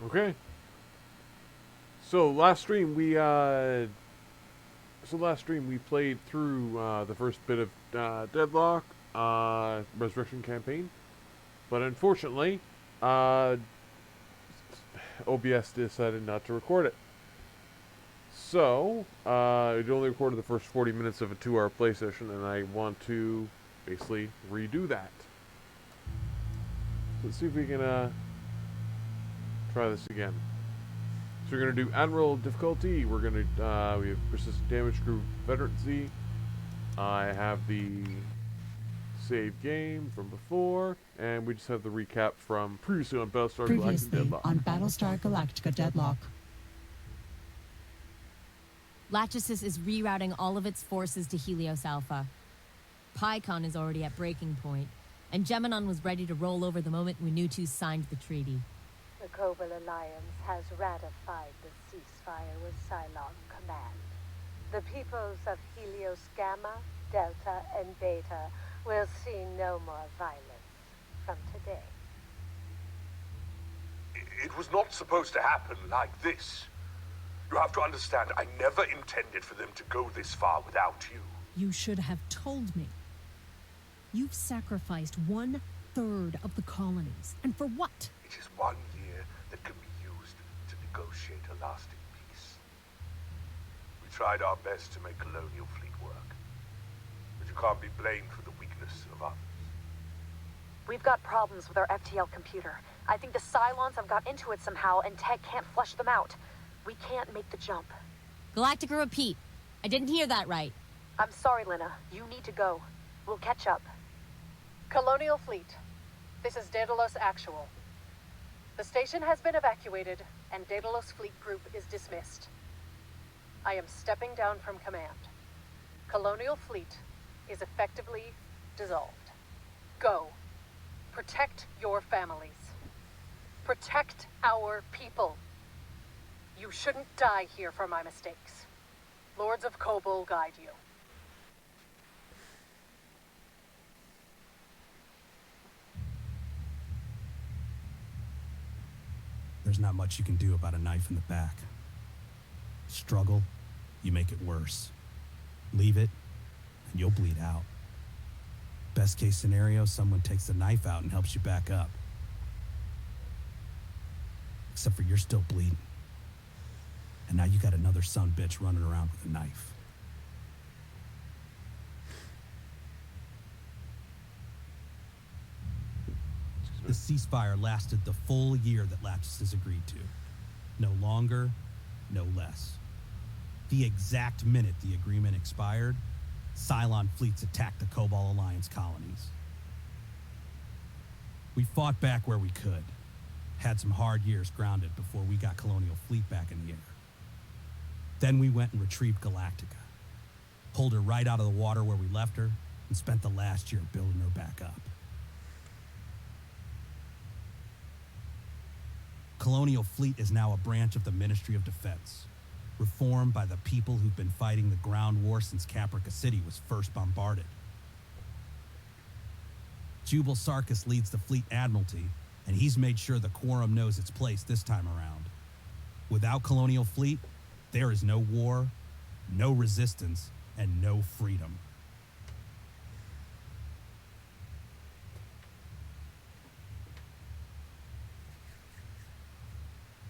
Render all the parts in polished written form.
Okay. So last stream we played through the first bit of Deadlock Resurrection campaign, but unfortunately, OBS decided not to record it. So it only recorded the first 40 minutes of a 2-hour play session, and I want to basically redo that. Let's see if we can try this again. So we're going to do Admiral difficulty. We're going to, we have persistent damage, crew veterancy. I have the save game from before, and we just have the recap from previously on Battlestar Galactica Deadlock. On Battlestar Galactica Deadlock. Lachesis is rerouting all of its forces to Helios Alpha. Pycon is already at breaking point, and Geminon was ready to roll over the moment Winutu signed the treaty. The Cobal Alliance has ratified the ceasefire with Cylon Command. The peoples of Helios Gamma, Delta, and Beta will see no more violence from today. It was not supposed to happen like this. You have to understand, I never intended for them to go this far without you. You should have told me. You've sacrificed 1/3 of the colonies. And for what? It is 1 year that can be used to negotiate a lasting peace. We tried our best to make Colonial Fleet work. But you can't be blamed for the weakness of others. We've got problems with our FTL computer. I think the Cylons have got into it somehow, and Tech can't flush them out. We can't make the jump. Galactica, repeat. I didn't hear that right. I'm sorry, Lena. You need to go. We'll catch up. Colonial Fleet, this is Daedalus Actual. The station has been evacuated, and Daedalus Fleet Group is dismissed. I am stepping down from command. Colonial Fleet is effectively dissolved. Go. Protect your families. Protect our people. You shouldn't die here for my mistakes. Lords of Kobol guide you. There's not much you can do about a knife in the back. Struggle, you make it worse. Leave it, and you'll bleed out. Best case scenario, someone takes the knife out and helps you back up. Except for you're still bleeding. And now you got another son bitch running around with a knife. The ceasefire lasted the full year that Lachesis agreed to. No longer, no less. The exact minute the agreement expired, Cylon fleets attacked the Cobol Alliance colonies. We fought back where we could. Had some hard years grounded before we got Colonial Fleet back in the air. Then we went and retrieved Galactica. Pulled her right out of the water where we left her, and spent the last year building her back up. Colonial Fleet is now a branch of the Ministry of Defense, reformed by the people who've been fighting the ground war since Caprica City was first bombarded. Jubal Sarkis leads the Fleet Admiralty, and he's made sure the Quorum knows its place this time around. Without Colonial Fleet, there is no war, no resistance, and no freedom.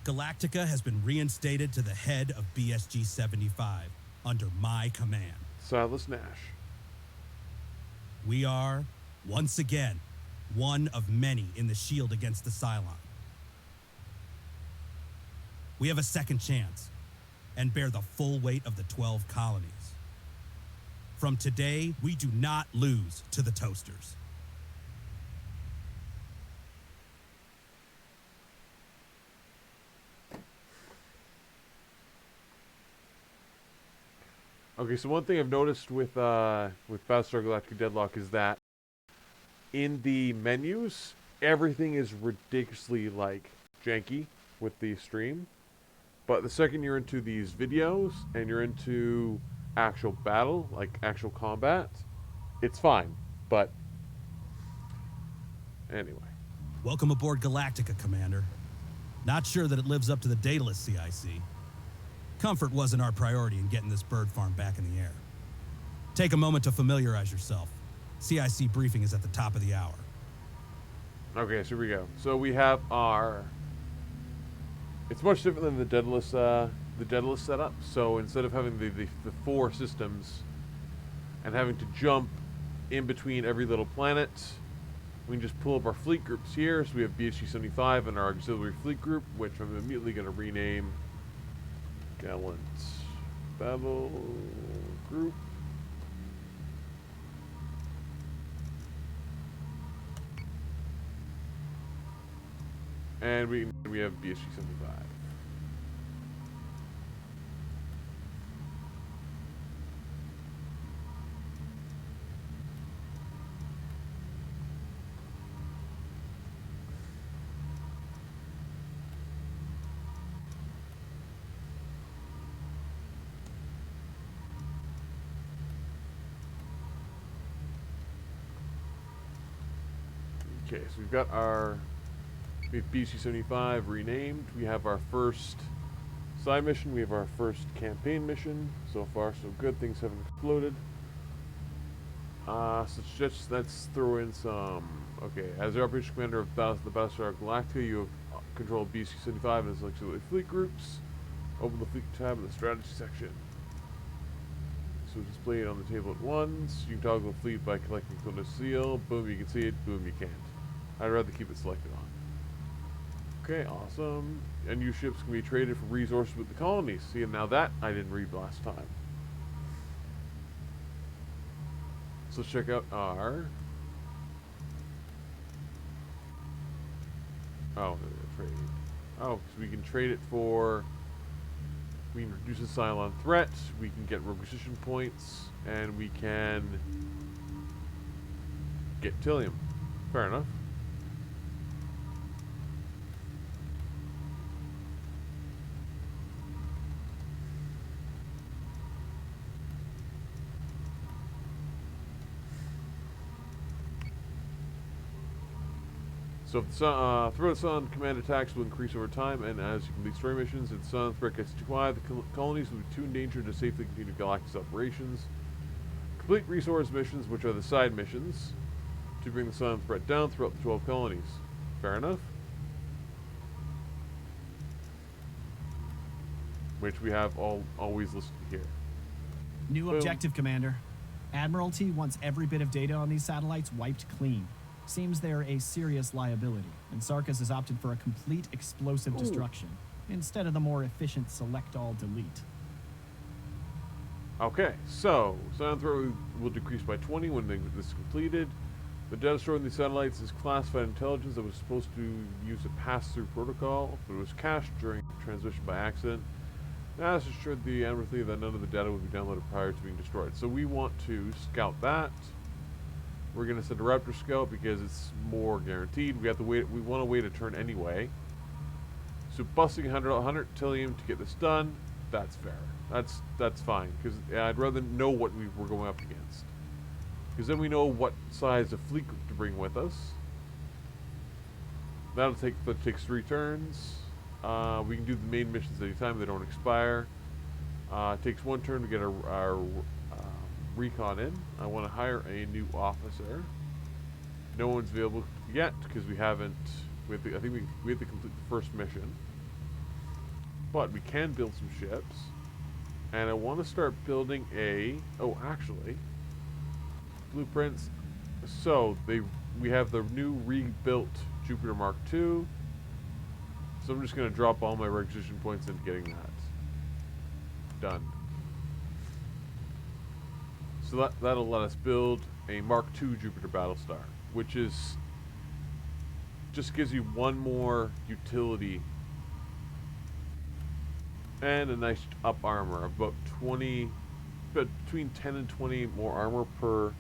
Galactica has been reinstated to the head of BSG 75 under my command. Silas Nash. We are, once again, one of many in the shield against the Cylon. We have a second chance and bear the full weight of the 12 colonies. From today, we do not lose to the Toasters. Okay, so one thing I've noticed with Battlestar Galactica Deadlock is that in the menus, everything is ridiculously, like, janky with the stream. But the second you're into these videos and you're into actual battle, like actual combat, it's fine. But anyway. Welcome aboard Galactica, Commander. Not sure that it lives up to the Daedalus CIC. Comfort wasn't our priority in getting this bird farm back in the air. Take a moment to familiarize yourself. CIC briefing is at the top of the hour. Okay, so here we go. So we have our... It's much different than the Daedalus setup. So instead of having the 4 systems and having to jump in between every little planet, we can just pull up our fleet groups here. So we have BSG 75 and our auxiliary fleet group, which I'm immediately going to rename Gallant Battle Group. And we have BSG 75. Okay, so we've got our BC-75 renamed. We have our first side mission. We have our first campaign mission. So far, so good. Things haven't exploded. So let's throw in some... Okay, as the operations commander of the Battlestar Galactica, you have control of BC-75 and its auxiliary fleet groups. Open the fleet tab in the strategy section. So display it on the table at once. You can toggle the fleet by collecting the seal. Boom, you can see it. Boom, you can't. I'd rather keep it selected on. Okay, awesome. And new ships can be traded for resources with the colonies. See, and now that I didn't read last time. So let's check out our... Oh, trade. Oh, so we can trade it for... We can reduce the Cylon threat, we can get requisition points, and we can get Tillium. Fair enough. So if the sun, throw the sun command attacks will increase over time, and as you complete story missions, if the sun threat gets too high, the colonies will be too endangered to safely continue Galactus operations. Complete resource missions, which are the side missions, to bring the sun threat down throughout the 12 colonies. Fair enough. Which we have always listed here. New Boom. objective, Commander. Admiralty wants every bit of data on these satellites wiped clean. Seems they're a serious liability, and Sarkis has opted for a complete explosive destruction, instead of the more efficient select-all-delete. Okay, so Silent Threat will decrease by 20 when this is completed. The data stored in these satellites is classified intelligence that was supposed to use a pass-through protocol, but it was cached during transmission by accident. Now, this assured the Admiralty that none of the data would be downloaded prior to being destroyed. So we want to scout that. We're going to send a Raptor Scout because it's more guaranteed. We have to wait. We want to wait a turn anyway. So busting 100 Tillium to get this done, that's fair. That's fine, because I'd rather know what we're going up against. Because then we know what size of fleet group to bring with us. That takes 3 turns. We can do the main missions anytime, they don't expire. It takes 1 turn to get our recon in. I want to hire a new officer. No one's available yet because we haven't. I think we have to complete the first mission. But we can build some ships, and I want to start building a. Oh, actually, blueprints. So we have the new rebuilt Jupiter Mark II. So I'm just going to drop all my requisition points into getting that done. So that'll let us build a Mark II Jupiter Battlestar, which is just gives you 1 more utility and a nice up armor, about 20, between 10 and 20 more armor per.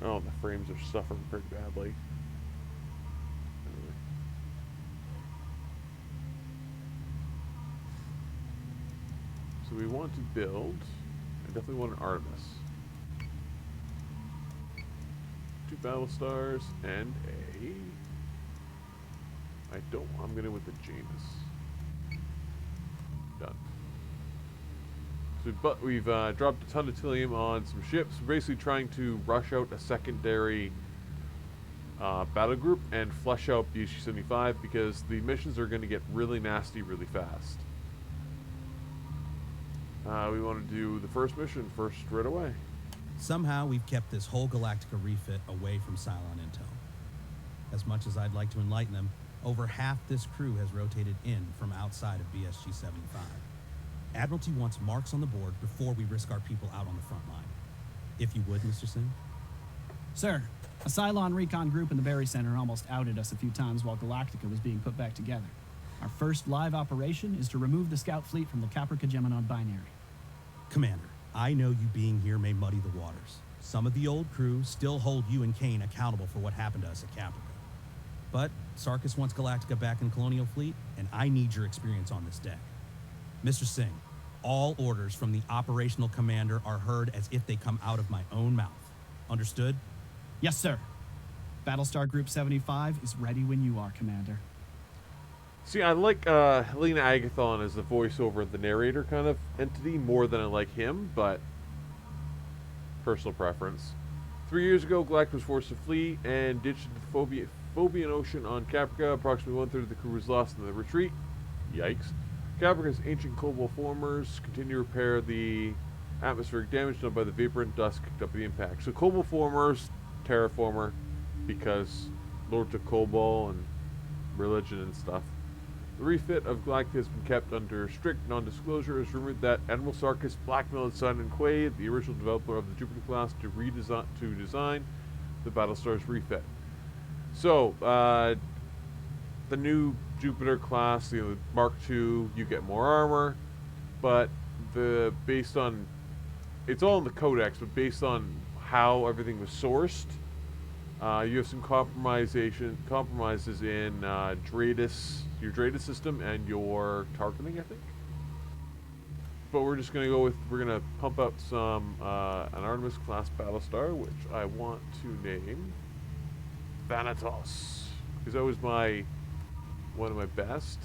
Oh, the frames are suffering pretty badly. So we want to build. I definitely want an Artemis. 2 Battlestars and a... I'm gonna with the Janus. Done. So we've dropped a ton of Tilium on some ships. We're basically trying to rush out a secondary battle group and flush out BSG-75 because the missions are going to get really nasty really fast. We want to do the first mission first right away. Somehow we've kept this whole Galactica refit away from Cylon intel. As much as I'd like to enlighten them, over half this crew has rotated in from outside of BSG-75. Admiralty wants marks on the board before we risk our people out on the front line. If you would, Mr. Singh. Sir, a Cylon recon group in the Berry Center almost outed us a few times while Galactica was being put back together. Our first live operation is to remove the scout fleet from the Caprica-Gemini binary. Commander, I know you being here may muddy the waters. Some of the old crew still hold you and Kane accountable for what happened to us at Caprica. But Sarkis wants Galactica back in Colonial Fleet, and I need your experience on this deck. Mr. Singh, all orders from the operational commander are heard as if they come out of my own mouth. Understood? Yes, sir. Battlestar Group 75 is ready when you are, Commander. See, I like Helena Agathon as the voiceover, the narrator kind of entity, more than I like him, but personal preference. 3 years ago, Galactica was forced to flee and ditched the Phobian Ocean on Caprica. Approximately 1/3 of the crew was lost in the retreat. Yikes. Caprica's ancient cobalt formers continue to repair the atmospheric damage done by the vaporant dust kicked up at the impact. So cobalt formers, terraformer, because Lords of Cobalt and religion and stuff. The refit of Galactica has been kept under strict non-disclosure. It's rumored that Admiral Sarkis blackmailed Simon Quaid, the original developer of the Jupiter class, to design the Battlestar's refit. So, the new Jupiter class, the Mark II, you get more armor, but based on, it's all in the codex, but based on how everything was sourced, you have some compromises in your Dratus system and your targeting, I think. But we're just gonna we're gonna pump out some an Artemis class Battlestar, which I want to name Thanatos, because that was one of my best.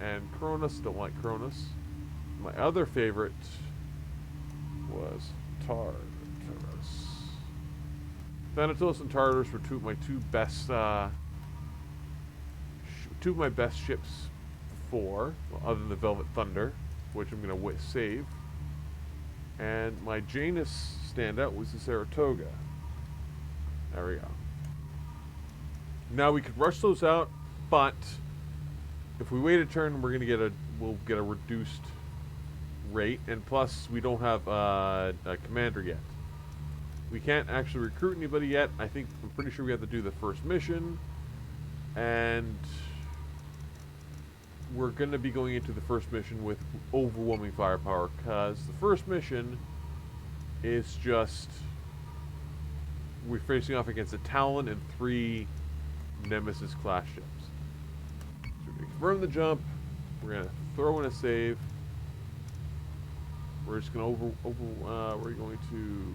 And Cronus, don't like Cronus. My other favorite was Tartarus. Thanatos and Tartarus were two of my best ships before, well, other than the Velvet Thunder, which I'm going to save. And my Janus standout was the Saratoga. There we go. Now we could rush those out, but if we wait a turn, we'll get a reduced rate, and plus we don't have a commander yet. We can't actually recruit anybody yet. I'm pretty sure we have to do the first mission, and we're going to be going into the first mission with overwhelming firepower, because the first mission is just we're facing off against a Talon and 3 Nemesis class ships. So we're going to confirm the jump. We're going to throw in a save. We're just going to we're going to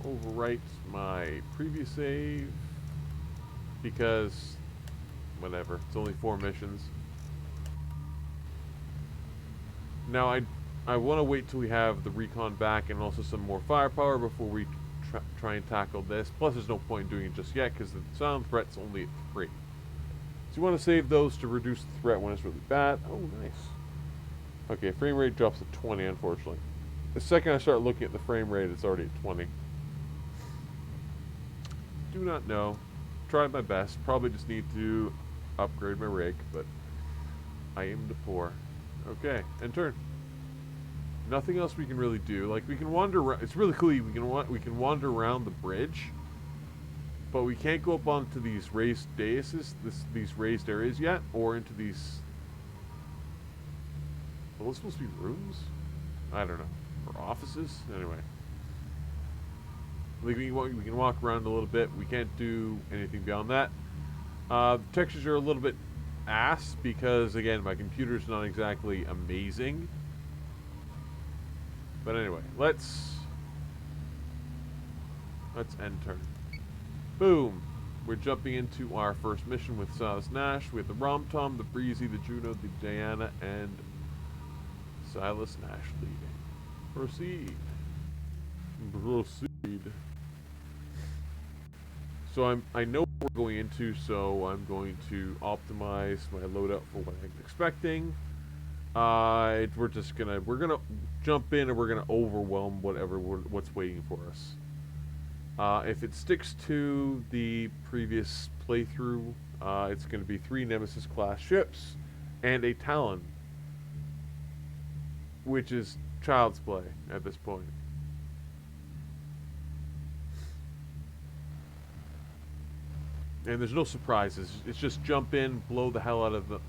overwrite my previous save because whatever. It's only 4 missions. Now I want to wait till we have the recon back and also some more firepower before we try and tackle this. Plus, there's no point in doing it just yet because the sound threat's only at 3. So you want to save those to reduce the threat when it's really bad. Oh, nice. Okay, frame rate drops to 20, unfortunately. The second I start looking at the frame rate, it's already at 20. Do not know. Tried my best. Probably just need to upgrade my rig, but I aim to poor. Okay, end turn. Nothing else we can really do. Like, we can wander around. It's really cool. We can wander around the bridge, but we can't go up onto these raised daises, these raised areas yet, or into these. Are those supposed to be rooms? I don't know. Or offices? Anyway. Like, we can walk around a little bit. We can't do anything beyond that. Textures are a little bit ass because, again, my computer's not exactly amazing. But anyway, let's end turn. Boom! We're jumping into our first mission with Silas Nash. We have the RomTom, the Breezy, the Juno, the Diana, and Silas Nash leading. Proceed. Proceed. So I know what we're going into, so I'm going to optimize my loadout for what I'm expecting. We're gonna jump in and we're gonna overwhelm what's waiting for us. If it sticks to the previous playthrough, it's gonna be 3 Nemesis class ships and a Talon, which is child's play at this point. And there's no surprises. It's just jump in, blow the hell out of the...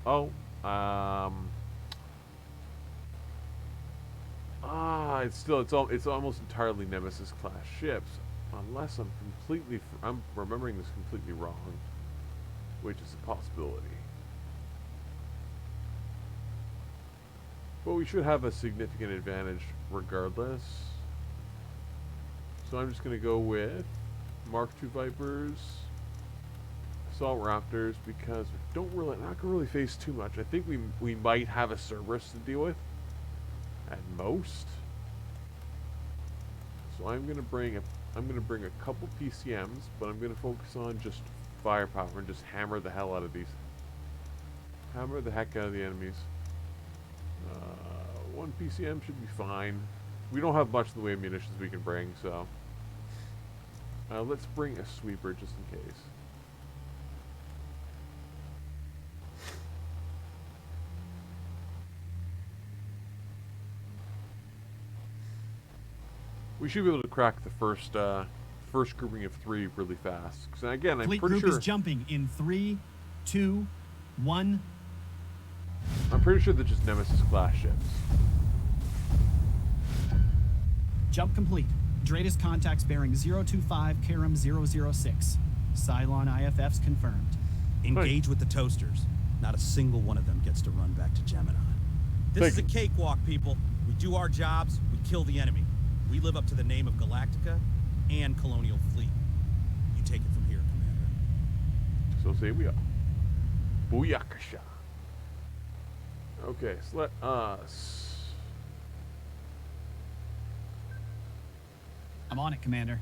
It's almost entirely Nemesis class ships, unless I'm remembering this completely wrong, which is a possibility. But we should have a significant advantage regardless. So I'm just going to go with Mark II Vipers, Assault Raptors, because we not going to really face too much. I think we might have a Cerberus to deal with at most. So I'm going to bring a couple PCMs, but I'm going to focus on just firepower and just hammer the hell out of these. Hammer the heck out of the enemies. 1 PCM should be fine. We don't have much in the way of munitions we can bring, so let's bring a sweeper just in case. We should be able to crack the first grouping of 3 really fast. Because again, I'm Fleet pretty group sure is jumping in 3, 2, 1. I'm pretty sure they're just Nemesis class ships. Jump complete. Dratus contacts bearing 025, Karam 006. Cylon IFFs confirmed. Engage with the toasters. Not a single one of them gets to run back to Gemini. This is a cakewalk, people. We do our jobs, we kill the enemy. We live up to the name of Galactica and Colonial Fleet. You take it from here, Commander. So say we are. Booyakasha. Okay, so let us... I'm on it, Commander.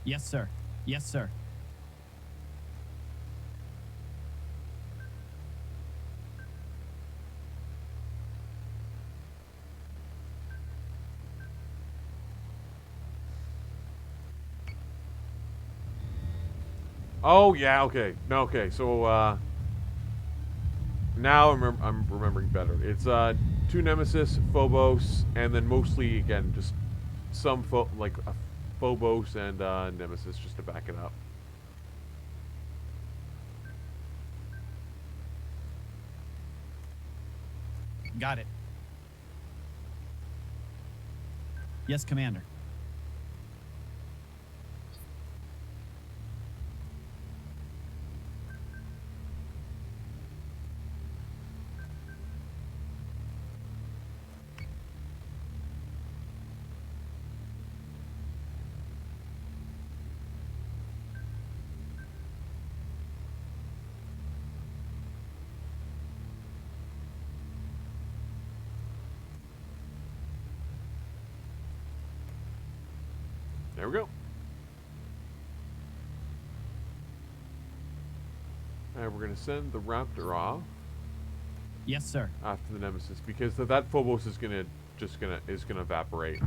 Yes, sir. Yes, sir. Oh yeah, okay. No, okay. So now I'm remembering better. It's 2 Nemesis, Phobos, and then mostly again just some like a Phobos and Nemesis just to back it up. Got it. Yes, Commander. There we go. Alright, we're gonna send the Raptor off. Yes, sir. After the Nemesis, because that Phobos is gonna evaporate.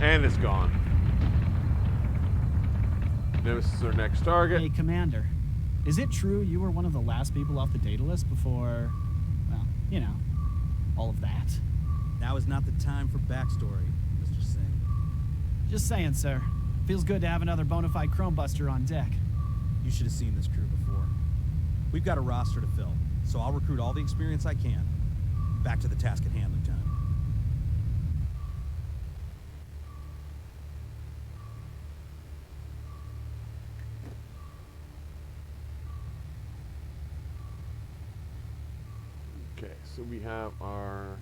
And it's gone. Nemesis is our next target. Hey, Commander. Is it true you were one of the last people off the data list before, well, you know, all of that? Now is not the time for backstory, Mr. Singh. Just saying, sir. Feels good to have another bona fide chrome buster on deck. You should have seen this crew before. We've got a roster to fill, so I'll recruit all the experience I can. Back to the task at hand, Lieutenant. Okay, so we have our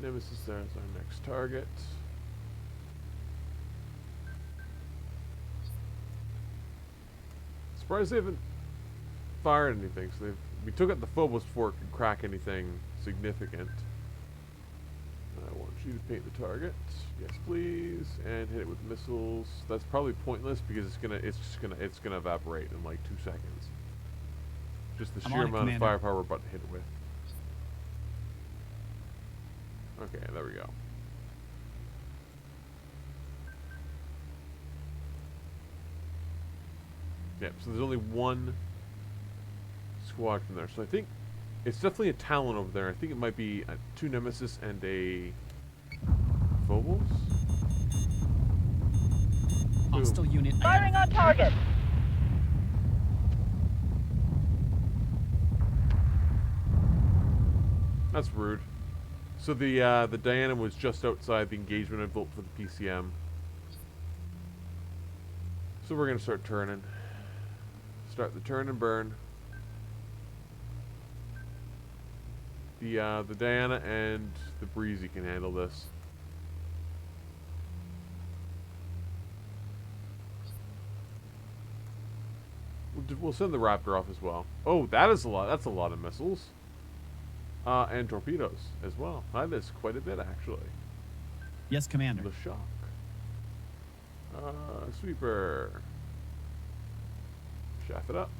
Nemesis there as our next target. Surprised they haven't fired anything. So we took out the Phobos before it could crack anything significant. I want you to paint the target. Yes, please, and hit it with missiles. That's probably pointless because it's gonna evaporate in like 2 seconds. Just the I'm sheer on it, amount of Commander. firepower we're about to hit it with. Okay, there we go. Yep, so there's only one squadron there. So I think it's definitely a Talon over there. I think it might be 2 Nemesis and a Phobos. Hostile unit. Firing on target. That's rude. So the Diana was just outside the engagement envelope for the PCM. So we're gonna start turning. Start the turn and burn. The Diana and the Breezy can handle this. We'll send the Raptor off as well. Oh, that is a lot. That's a lot of missiles. And torpedoes as well. That is quite a bit, actually. Yes, Commander. The shock. Sweeper. Shaft it up.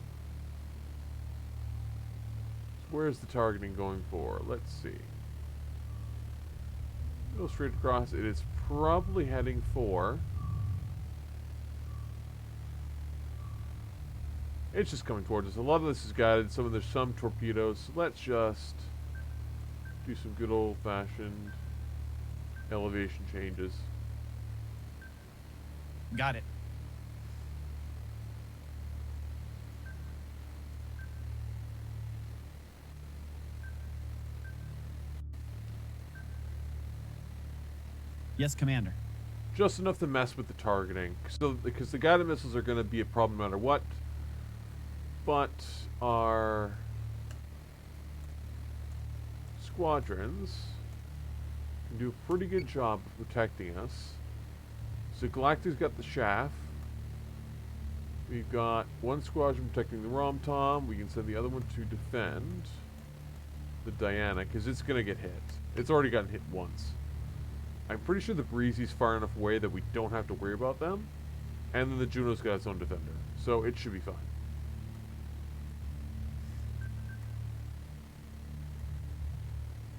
So where's the targeting going for? Let's see. Go straight across. It is probably heading for... It's just coming towards us. A lot of this is guided. There's some torpedoes. So let's just do some good old-fashioned elevation changes. Got it. Yes, Commander. Just enough to mess with the targeting. So, because the guided missiles are going to be a problem no matter what. But our squadrons can do a pretty good job of protecting us. So Galactic's got the shaft. We've got one squadron protecting the RomTom. We can send the other one to defend the Diana, because it's going to get hit. It's already gotten hit once. I'm pretty sure the Breezy's far enough away that we don't have to worry about them. And then the Juno's got its own defender. So it should be fine.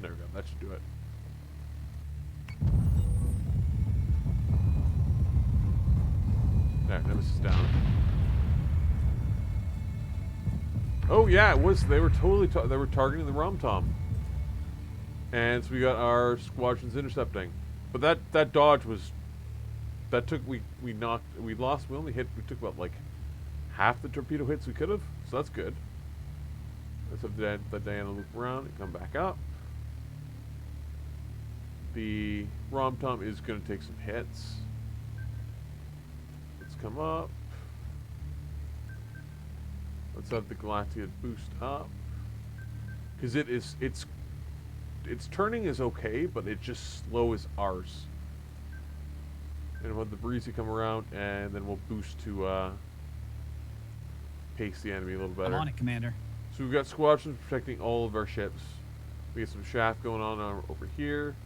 There we go. That should do it. There, Nemesis down. Oh yeah, it was. They were totally. They were targeting the RomTom. And so we got our squadrons intercepting. But that dodge was. That took we lost. We only hit. We took about like half the torpedo hits we could have. So that's good. Let's have the Diana loop around and come back up. The RomTom is going to take some hits. Let's come up. Let's have the Galactica boost up. Because its turning is okay, but it's just slow as ours. And we'll have the Breezy come around, and then we'll boost to pace the enemy a little better. I'm on it, Commander. So we've got squadrons protecting all of our ships. We get some shaft going on over here.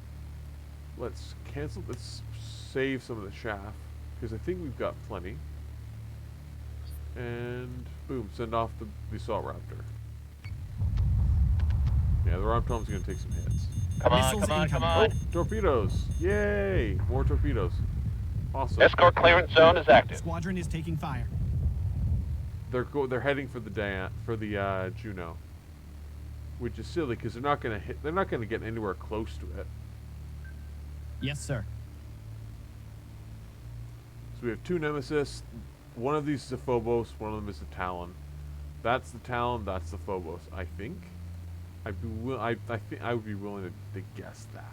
Let's cancel. Let's save some of the shaft because I think we've got plenty. And boom, send off the assault raptor. Yeah, the RomTom's gonna take some hits. Come on, Missiles come on, come incoming. on. Oh, torpedoes! Yay! More torpedoes. Awesome. Escort clearance zone is active. Squadron is taking fire. They're heading for the Juno, which is silly because they're not gonna hit. They're not gonna get anywhere close to it. Yes, sir. So we have 2 Nemesis. One of these is a Phobos. One of them is a Talon. That's the Talon. That's the Phobos. I think. I think I would be willing to guess that.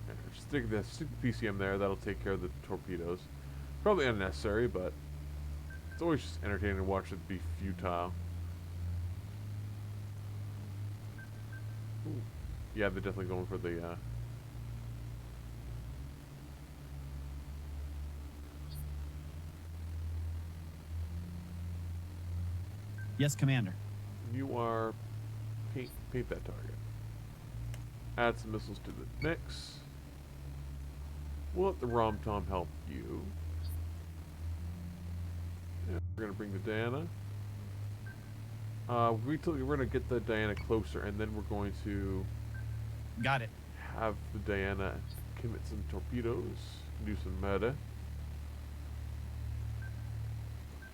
There, stick the PCM there. That'll take care of the torpedoes. Probably unnecessary, but it's always just entertaining to watch it be futile. Ooh. Yeah, they're definitely going for the. Yes, Commander. You are paint that target. Add some missiles to the mix. We'll let the RomTom help you. Yeah, we're gonna bring the Diana. We're gonna get the Diana closer, and then we're going to Got it. have the Diana commit some torpedoes, do some meta.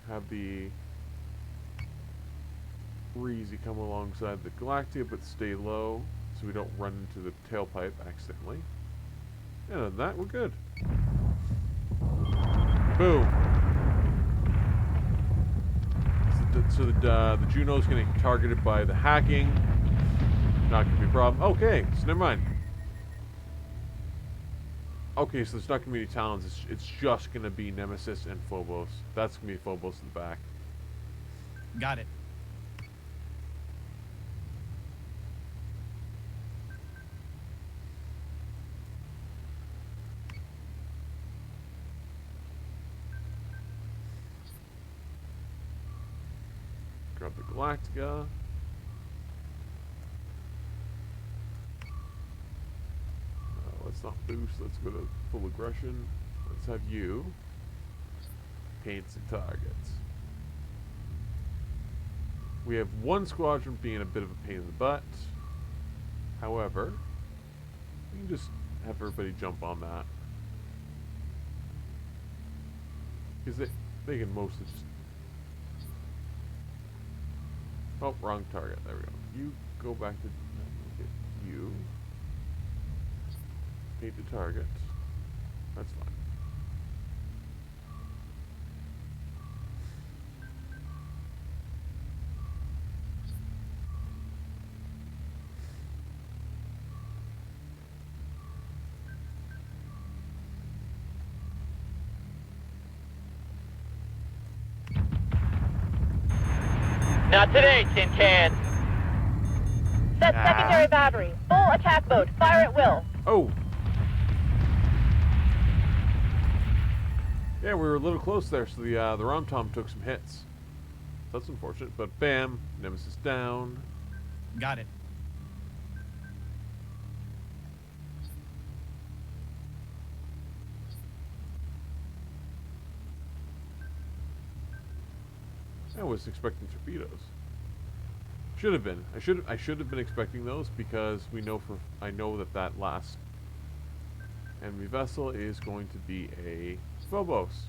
Have the Breezy come alongside the Galactica, but stay low so we don't run into the tailpipe accidentally. And other than that, we're good. Boom. So the Juno's getting targeted by the hacking. Not gonna be a problem. Okay, so never mind. Okay, so it's not gonna be any Talons. It's just gonna be Nemesis and Phobos. That's gonna be Phobos in the back. Got it. Grab the Galactica. Let's not boost. Let's go to full aggression. Let's have you paint some targets. We have one squadron being a bit of a pain in the butt. However, we can just have everybody jump on that. Because they can mostly just... Oh, wrong target. There we go. You go back to... Look at you. Paint the target. That's fine. Not today, Tin Can. Set secondary battery. Full attack mode. Fire at will. Oh! Yeah, we were a little close there, so the RomTom took some hits. That's unfortunate, but bam, Nemesis down. Got it. I was expecting torpedoes. Should have been. I should have been expecting those because I know that last enemy vessel is going to be a Phobos.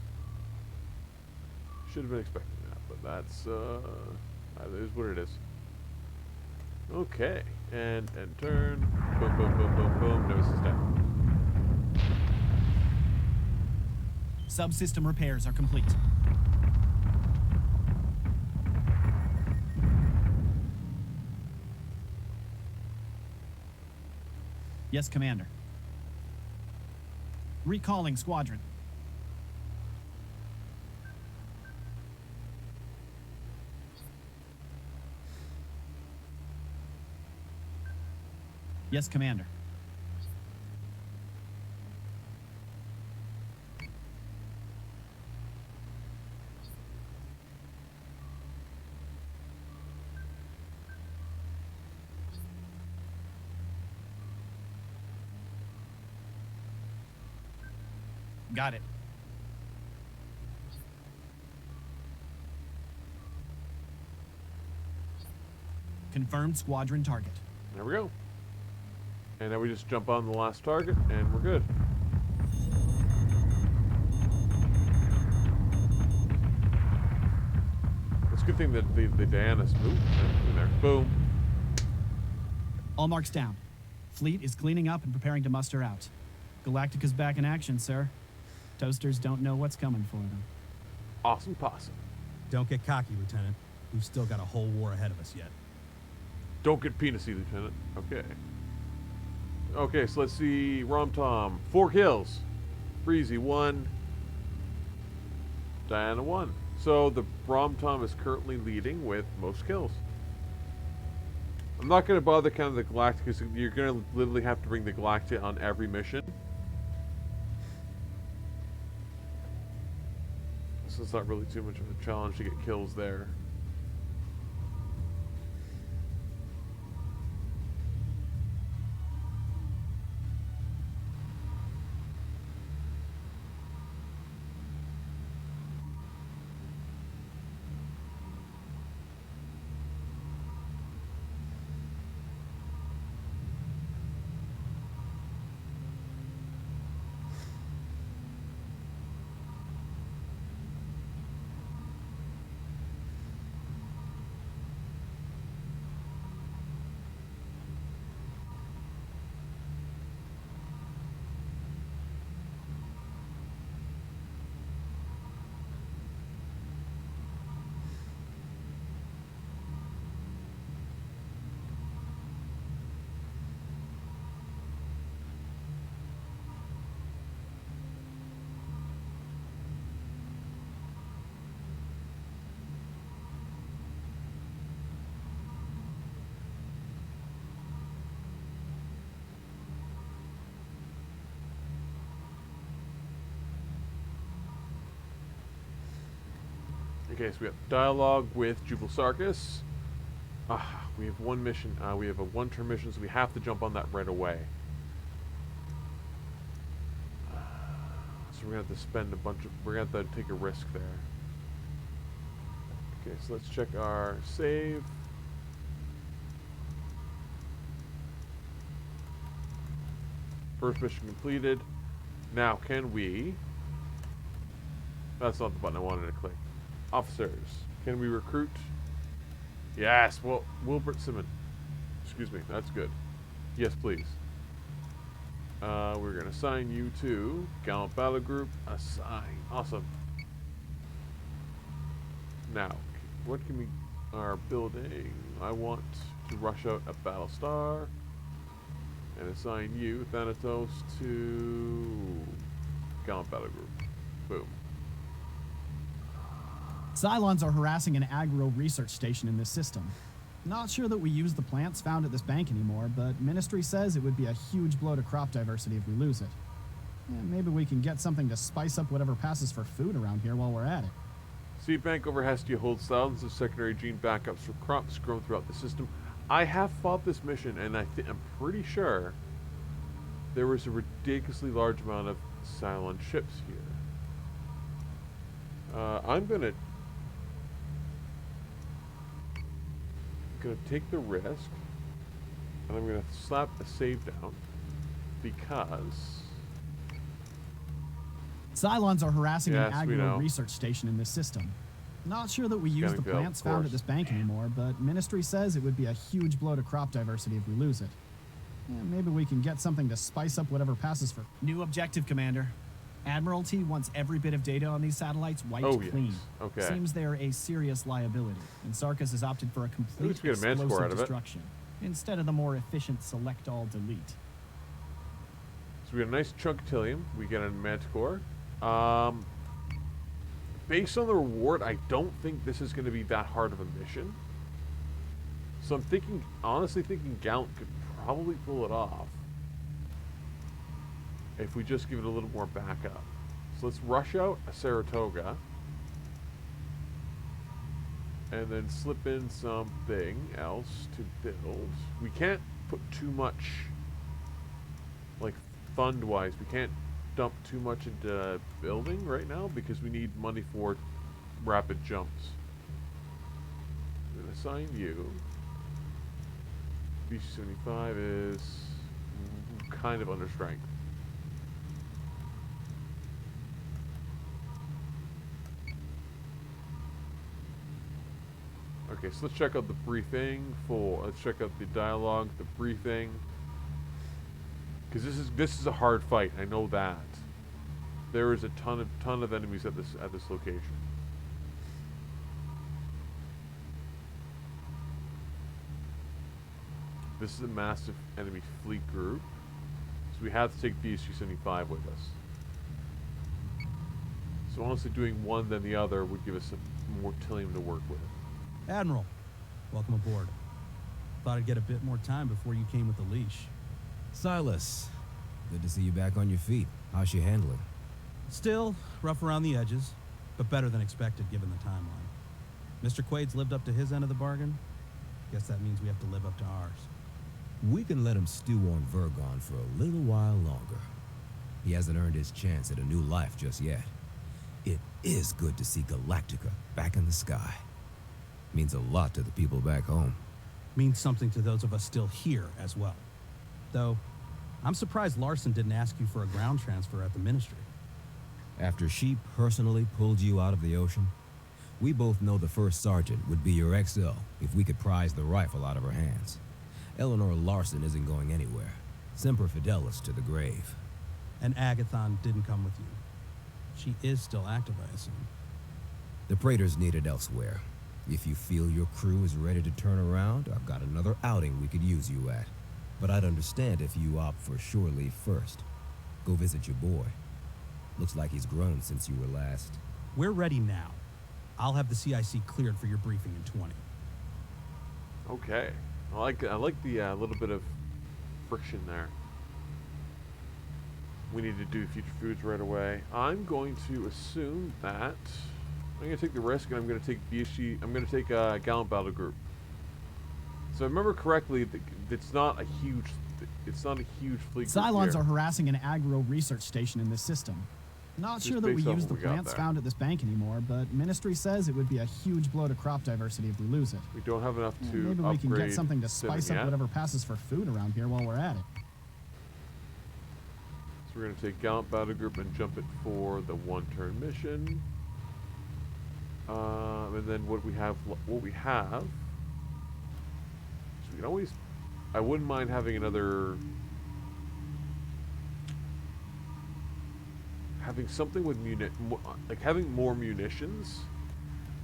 Should have been expecting that, but that is what it is. Okay, and turn. Boom, boom, boom, boom, boom. Nemesis down. Subsystem repairs are complete. Yes, Commander. Recalling squadron. Yes, Commander. Got it. Confirmed squadron target. There we go. And now we just jump on the last target, and we're good. It's a good thing that the Diana's moved in there. Boom. All marks down. Fleet is cleaning up and preparing to muster out. Galactica's back in action, sir. Toasters don't know what's coming for them. Awesome possum. Don't get cocky, Lieutenant. We've still got a whole war ahead of us yet. Don't get penisy, Lieutenant. Okay. Okay, so let's see. RomTom, 4 kills. Breezy, 1. Diana, 1. So the RomTom is currently leading with most kills. I'm not going to bother counting the Galactica because you're going to literally have to bring the Galactica on every mission. So it's not really too much of a challenge to get kills there. Okay, so we have dialogue with Jubal Sarkis. We have one mission. We have a one-turn mission, so we have to jump on that right away. So we're gonna have to spend a bunch of. We're gonna have to take a risk there. Okay, so let's check our save. First mission completed. Now, can we? That's not the button I wanted to click. Officers, can we recruit? Yes, well, Wilbert Simmons. Excuse me, that's good. Yes, please. We're going to assign you to Gallant Battle Group. Assign. Awesome. Now, what can we... Our building. I want to rush out a Battlestar. And assign you, Thanatos, to Gallant Battle Group. Boom. Cylons are harassing an agro research station in this system. Not sure that we use the plants found at this bank anymore, but Ministry says it would be a huge blow to crop diversity if we lose it. Yeah, maybe we can get something to spice up whatever passes for food around here while we're at it. Seed Bank over Hestia holds thousands of secondary gene backups for crops grown throughout the system. I have fought this mission, and I'm pretty sure there was a ridiculously large amount of Cylon ships here. I'm gonna take the risk, and I'm gonna slap a save down because Cylons are harassing an Yes, we agro know. research station in this system. Not sure that we use gonna the go, plants of found course. at this bank anymore, but Ministry says it would be a huge blow to crop diversity if we lose it. Yeah, maybe we can get something to spice up whatever passes for... New objective, Commander. Admiralty wants every bit of data on these satellites wiped clean. Yes. Okay. Seems they're a serious liability, and Sarkis has opted for a complete least we get a Manticore explosive out of it. destruction, instead of the more efficient select-all-delete. So we got a nice chunk of Tillium. We get a Manticore. Based on the reward, I don't think this is going to be that hard of a mission. So I'm thinking, honestly thinking Gallant could probably pull it off. If we just give it a little more backup. So let's rush out a Saratoga. And then slip in something else to build. We can't put too much, like, fund-wise, we can't dump too much into building right now because we need money for rapid jumps. I'm going to assign you. BC-75 is kind of under strength. Okay, so let's check out the briefing let's check out the dialogue, the briefing. Because this is a hard fight, I know that. There is a ton of enemies at this location. This is a massive enemy fleet group. So we have to take BSG-75 with us. So honestly doing one then the other would give us some more Tillium to work with. Admiral, welcome aboard. Thought I'd get a bit more time before you came with the leash. Silas, good to see you back on your feet. How's she handling? Still rough around the edges, but better than expected given the timeline. Mr. Quaid's lived up to his end of the bargain. Guess that means we have to live up to ours. We can let him stew on Vergon for a little while longer. He hasn't earned his chance at a new life just yet. It is good to see Galactica back in the sky. Means a lot to the people back home. Means something to those of us still here as well. Though, I'm surprised Larson didn't ask you for a ground transfer at the Ministry. After she personally pulled you out of the ocean, we both know the first sergeant would be your XL if we could prise the rifle out of her hands. Eleanor Larson isn't going anywhere. Semper Fidelis to the grave. And Agathon didn't come with you. She is still active, I assume. The Praetor's needed elsewhere. If you feel your crew is ready to turn around, I've got another outing we could use you at. But I'd understand if you opt for shore leave first. Go visit your boy. Looks like he's grown since you were last. We're ready now. I'll have the CIC cleared for your briefing in 20. Okay. I like the little bit of friction there. We need to do future foods right away. I'm going to assume that I'm gonna take the risk, and I'm gonna take BSG. I'm gonna take a Gallant Battle Group. So I remember correctly, it's not a huge. It's not a huge fleet. Cylons are harassing an agro research station in this system. Not Just sure that we based off use what the we got plants there. found at this bank anymore, but Ministry says it would be a huge blow to crop diversity if we lose it. We don't have enough to Maybe we can get upgrade something to Cinnamon spice up yet. whatever passes for food around here while we're at it. So we're gonna take Gallant Battle Group and jump it for the one-turn mission. And then what we have. So we can always. I wouldn't mind having another. Having something with like having more munitions.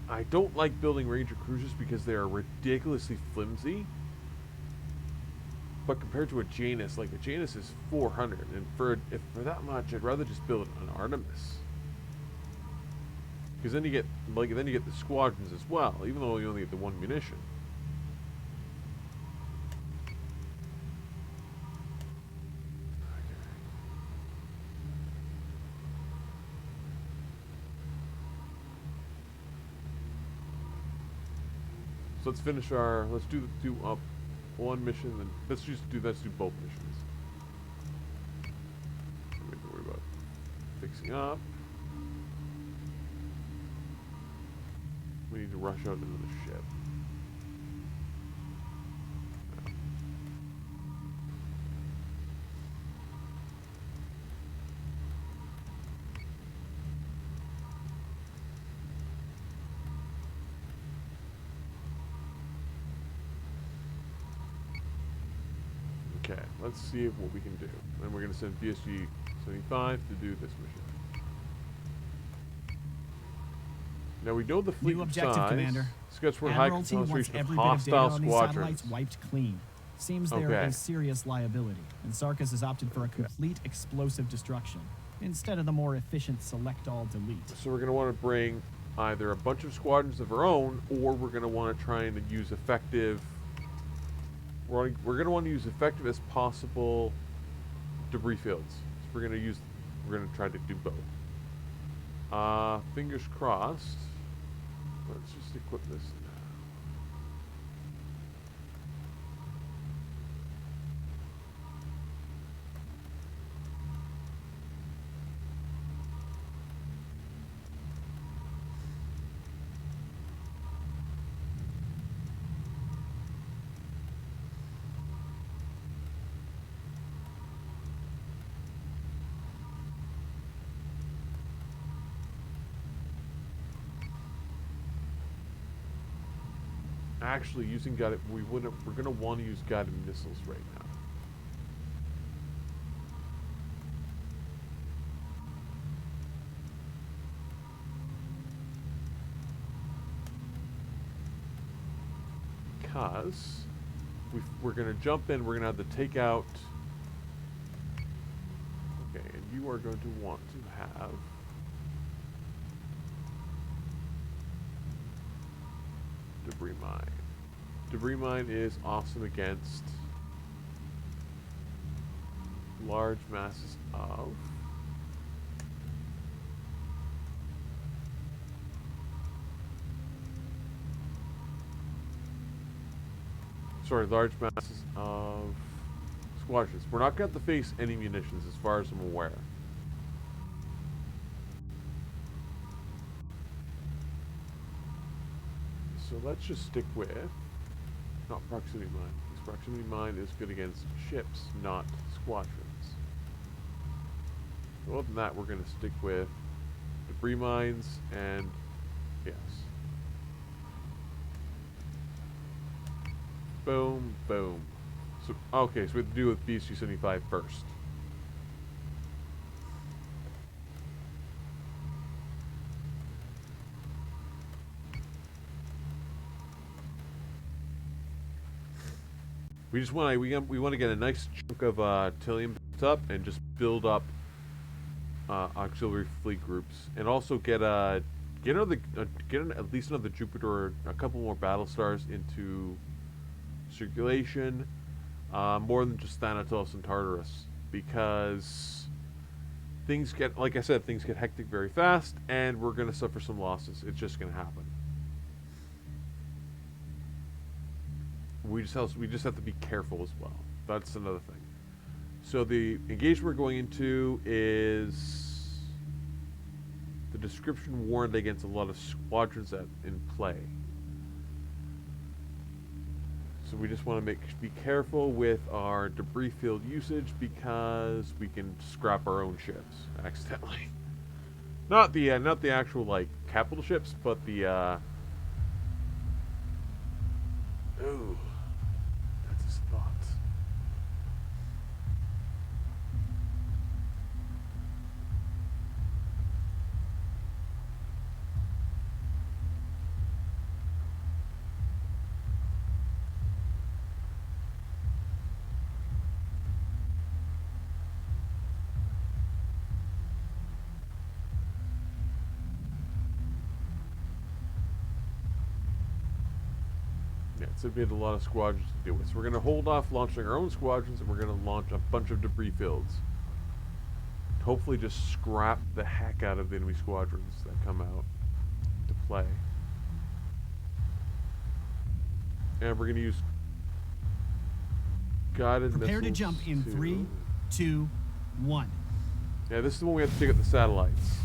I don't like building Ranger Cruisers because they are ridiculously flimsy. But compared to a Janus, like a Janus is 400, and for that much, I'd rather just build an Artemis. Because then you get the squadrons as well, even though you only get the one munition. So let's finish our. Let's do up one mission, then let's do both missions. Don't have to worry about fixing up. We need to rush out into the ship. Okay, let's see what we can do. Then we're going to send BSG 75 to do this mission. Now we know the fleet New objective, size. Commander. Scouts were high Admiralty wants concentration of every bit of data hostile on these squadrons. satellites wiped clean. Seems they're Okay. a serious liability, and Sarkis has opted for a complete explosive destruction instead of the more efficient select-all-delete. So we're going to want to bring either a bunch of squadrons of our own, or we're going to want to try and use effective. We're going to want to use effective as possible debris fields. So we're going to try to do both. Fingers crossed. Let's just equip this now. Actually, using guided, we're gonna want to use guided missiles right now. Because we're gonna jump in, we're gonna have to take out. Okay, and you are going to want to have. Debris mine. Debris mine is awesome against large masses of large masses of squadrons. We're not going to have to face any munitions as far as I'm aware. So let's just stick with not proximity mine, because proximity mine is good against ships, not squadrons. So other than that, we're going to stick with debris mines and yes. Boom, boom. So okay, so we have to do with BSG 75 first. We just want to get a nice chunk of Tillium built up and just build up auxiliary fleet groups, and also get at least another Jupiter, or a couple more battle stars into circulation, more than just Thanatos and Tartarus, because things get, like I said, things get hectic very fast, and we're going to suffer some losses. It's just going to happen. We just have to be careful as well. That's another thing. So the engagement we're going into is the description warned against a lot of squadrons in play. So we just want to be careful with our debris field usage because we can scrap our own ships accidentally. Not the actual like capital ships, but the ooh, that's his thoughts. Yeah, so we had a lot of squadrons to deal with. So we're going to hold off launching our own squadrons, and we're going to launch a bunch of debris fields. Hopefully just scrap the heck out of the enemy squadrons that come out to play. And we're going to use guided missiles. Prepare to jump in 3, 2, 1. Yeah, this is the one we have to take out the satellites.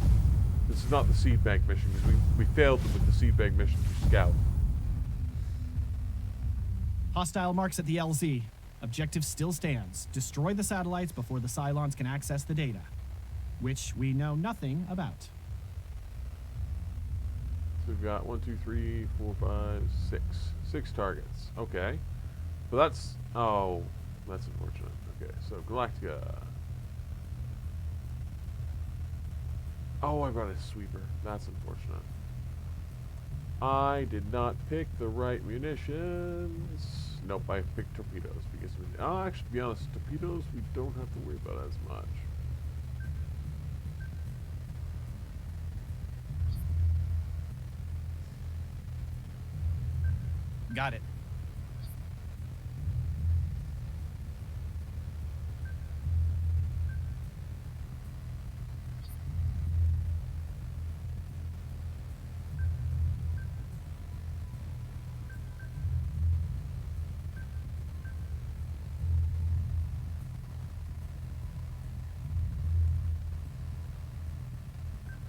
This is not the seed bank mission, because we failed with the seed bank mission to scout. Hostile marks at the LZ. Objective still stands. Destroy the satellites before the Cylons can access the data, which we know nothing about. So we've got 1, 2, 3, 4, 5, 6. 6 targets. Okay. But that's... Oh, that's unfortunate. Okay, so Galactica. Oh, I brought a sweeper. That's unfortunate. I did not pick the right munitions. Nope, I picked torpedoes because actually, to be honest, torpedoes we don't have to worry about as much. Got it.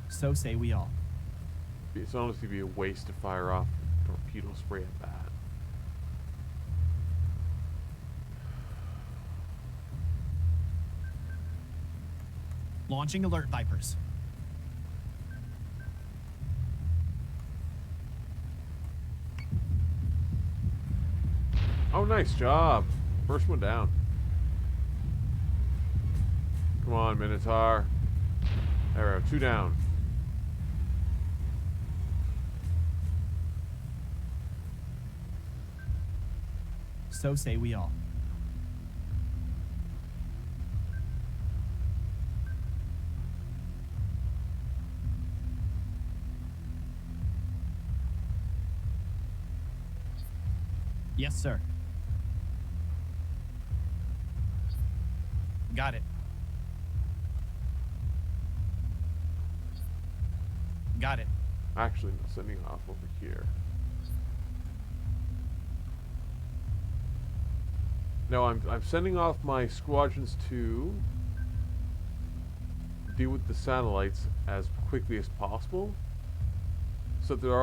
So say we all. It's honestly be a waste to fire off torpedo spray at that. Launching alert Vipers. Oh, nice job. First one down. Come on, Minotaur. There we go. 2 down. So say we all. Yes, sir. Got it. Got it. Actually, I'm sending off over here. No, I'm sending off my squadrons to deal with the satellites as quickly as possible, so they're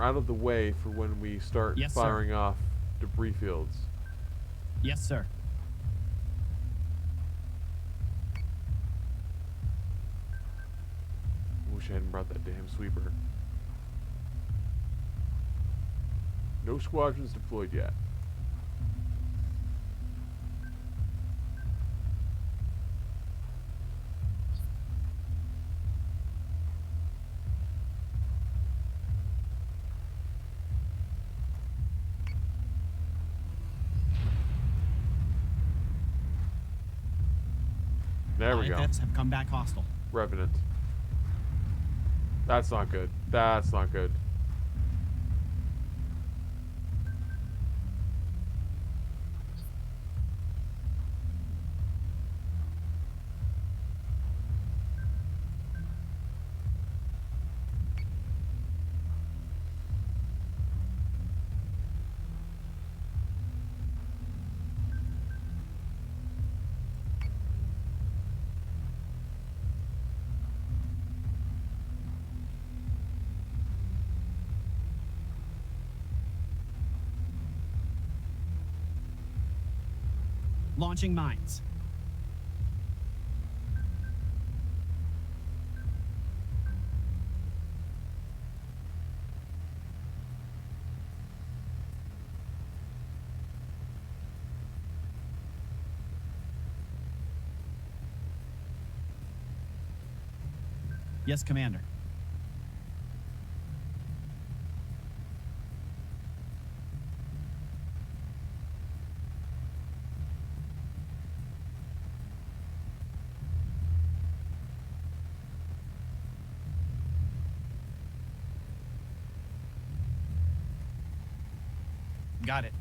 out of the way for when we start firing off debris fields. Yes, sir. Wish I hadn't brought that damn sweeper. No squadrons deployed yet. There we go. IFFs have come back hostile. Revenant. That's not good. That's not good. Launching mines. Yes, Commander. Got it.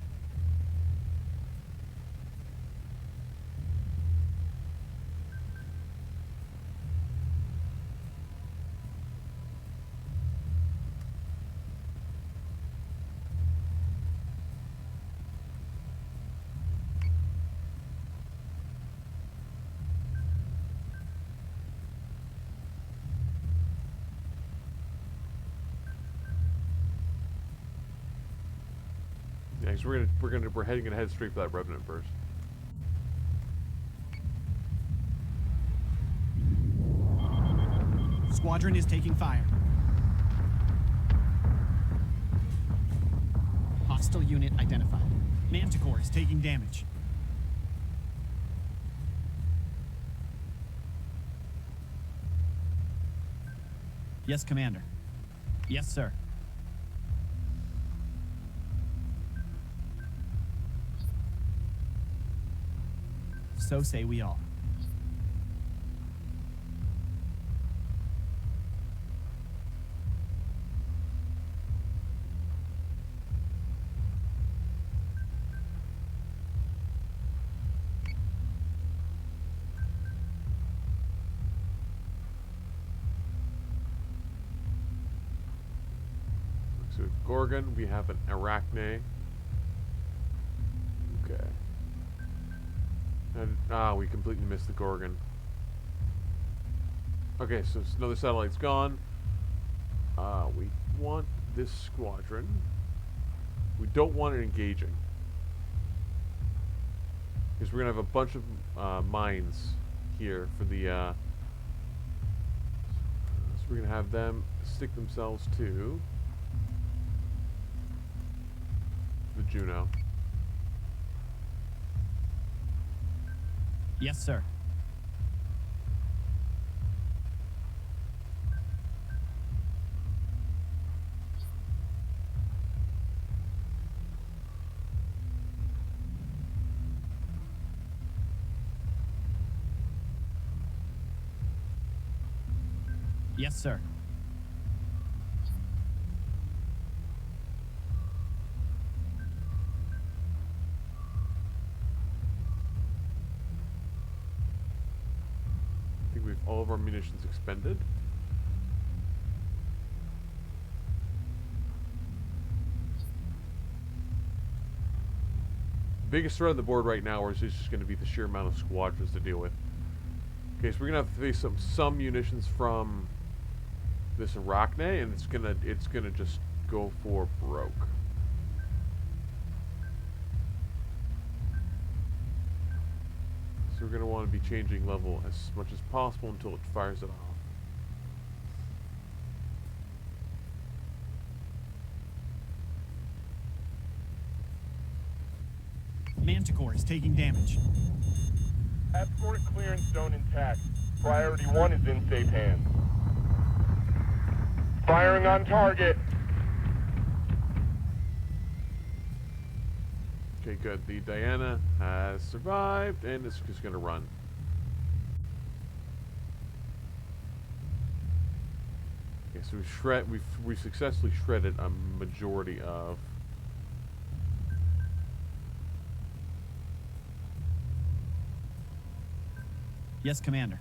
Yeah, so we're heading ahead straight for that Revenant first. Squadron is taking fire. Hostile unit identified. Manticore is taking damage. Yes, Commander. Yes, sir. So say we all. So Gorgon, we have an Arachne. Okay. And, we completely missed the Gorgon. Okay, so another satellite's gone. We want this squadron. We don't want it engaging. Because we're going to have a bunch of mines here for the... so we're going to have them stick themselves to the Juno. Yes, sir. Yes, sir. I think we've all of our munitions expended. Biggest threat on the board right now is just going to be the sheer amount of squadrons to deal with. Okay, so we're gonna have to face some munitions from this Arachne, and it's gonna just go for broke. So we're gonna want to be changing level as much as possible until it fires it off. Manticore is taking damage. Escort clearance zone intact. Priority 1 is in safe hands. Firing on target. Okay, good. The Diana has survived, and it's just gonna run. Okay, so we successfully shredded a majority of. Yes, Commander.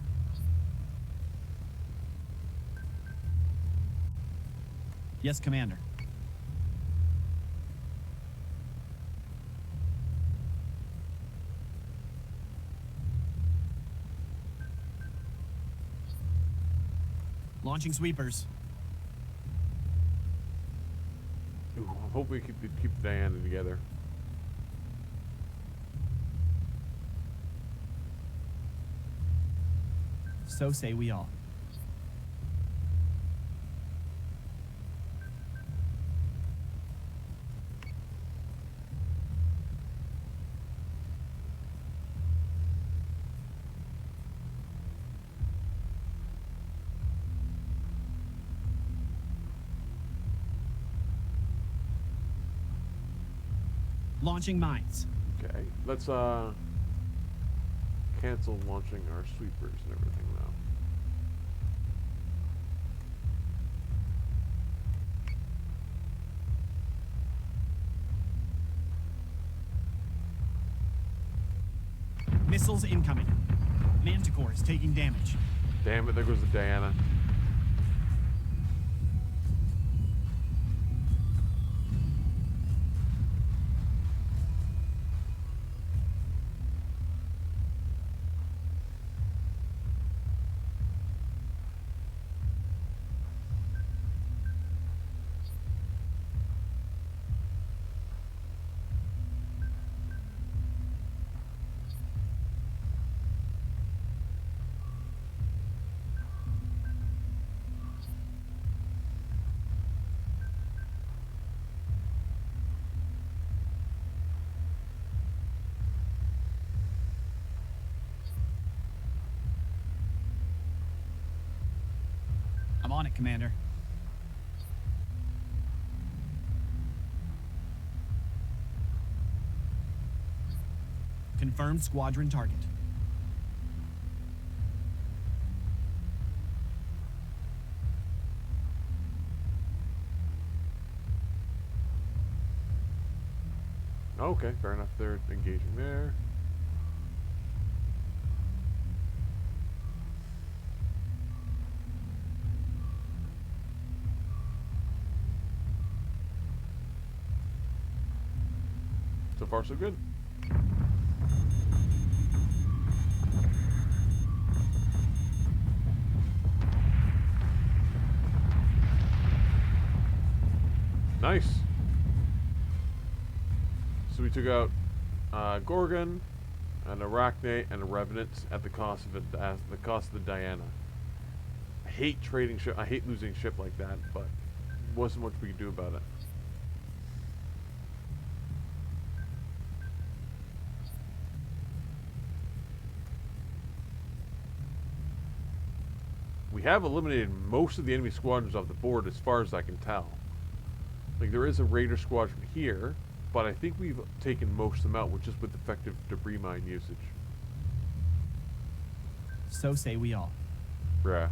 Yes, Commander. Launching sweepers. Ooh, I hope we could keep Diana together. So say we all. Launching mines. Okay, let's cancel launching our sweepers and everything now. Missiles incoming. Manticore is taking damage. Damn it, there goes the Diana. I'm on it, Commander. Confirmed squadron target. Okay, fair enough. They're engaging there. So far, so good. Nice. So we took out Gorgon, an Arachnate, and a Revenant at the cost of the Diana. I hate trading ship. I hate losing ship like that, but wasn't much we could do about it. We have eliminated most of the enemy squadrons off the board as far as I can tell. Like, there is a Raider squadron here, but I think we've taken most of them out, which is with effective debris mine usage. So say we all. Bruh.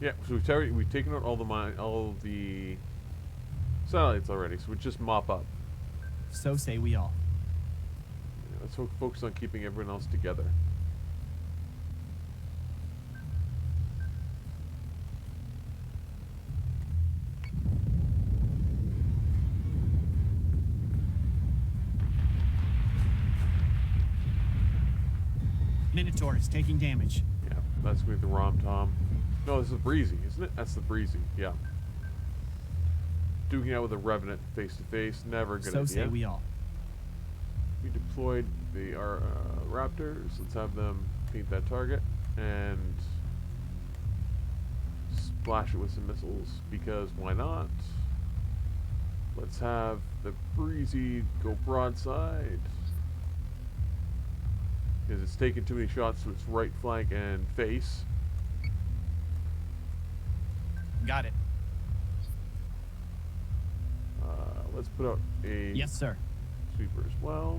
Yeah, so we've taken out all of the satellites already, so we just mop up. So say we all. Yeah, let's focus on keeping everyone else together. Minotaur is taking damage. Yeah, that's with the RomTom. No, this is Breezy, isn't it? That's the Breezy, yeah. Duking out with a Revenant face to face, never a good idea. So say we all. We deployed the Raptors. Let's have them paint that target and splash it with some missiles, because why not? Let's have the Breezy go broadside, because it's taken too many shots to its right flank and face. Got it. Let's put out a yes, sir. Sweeper as well.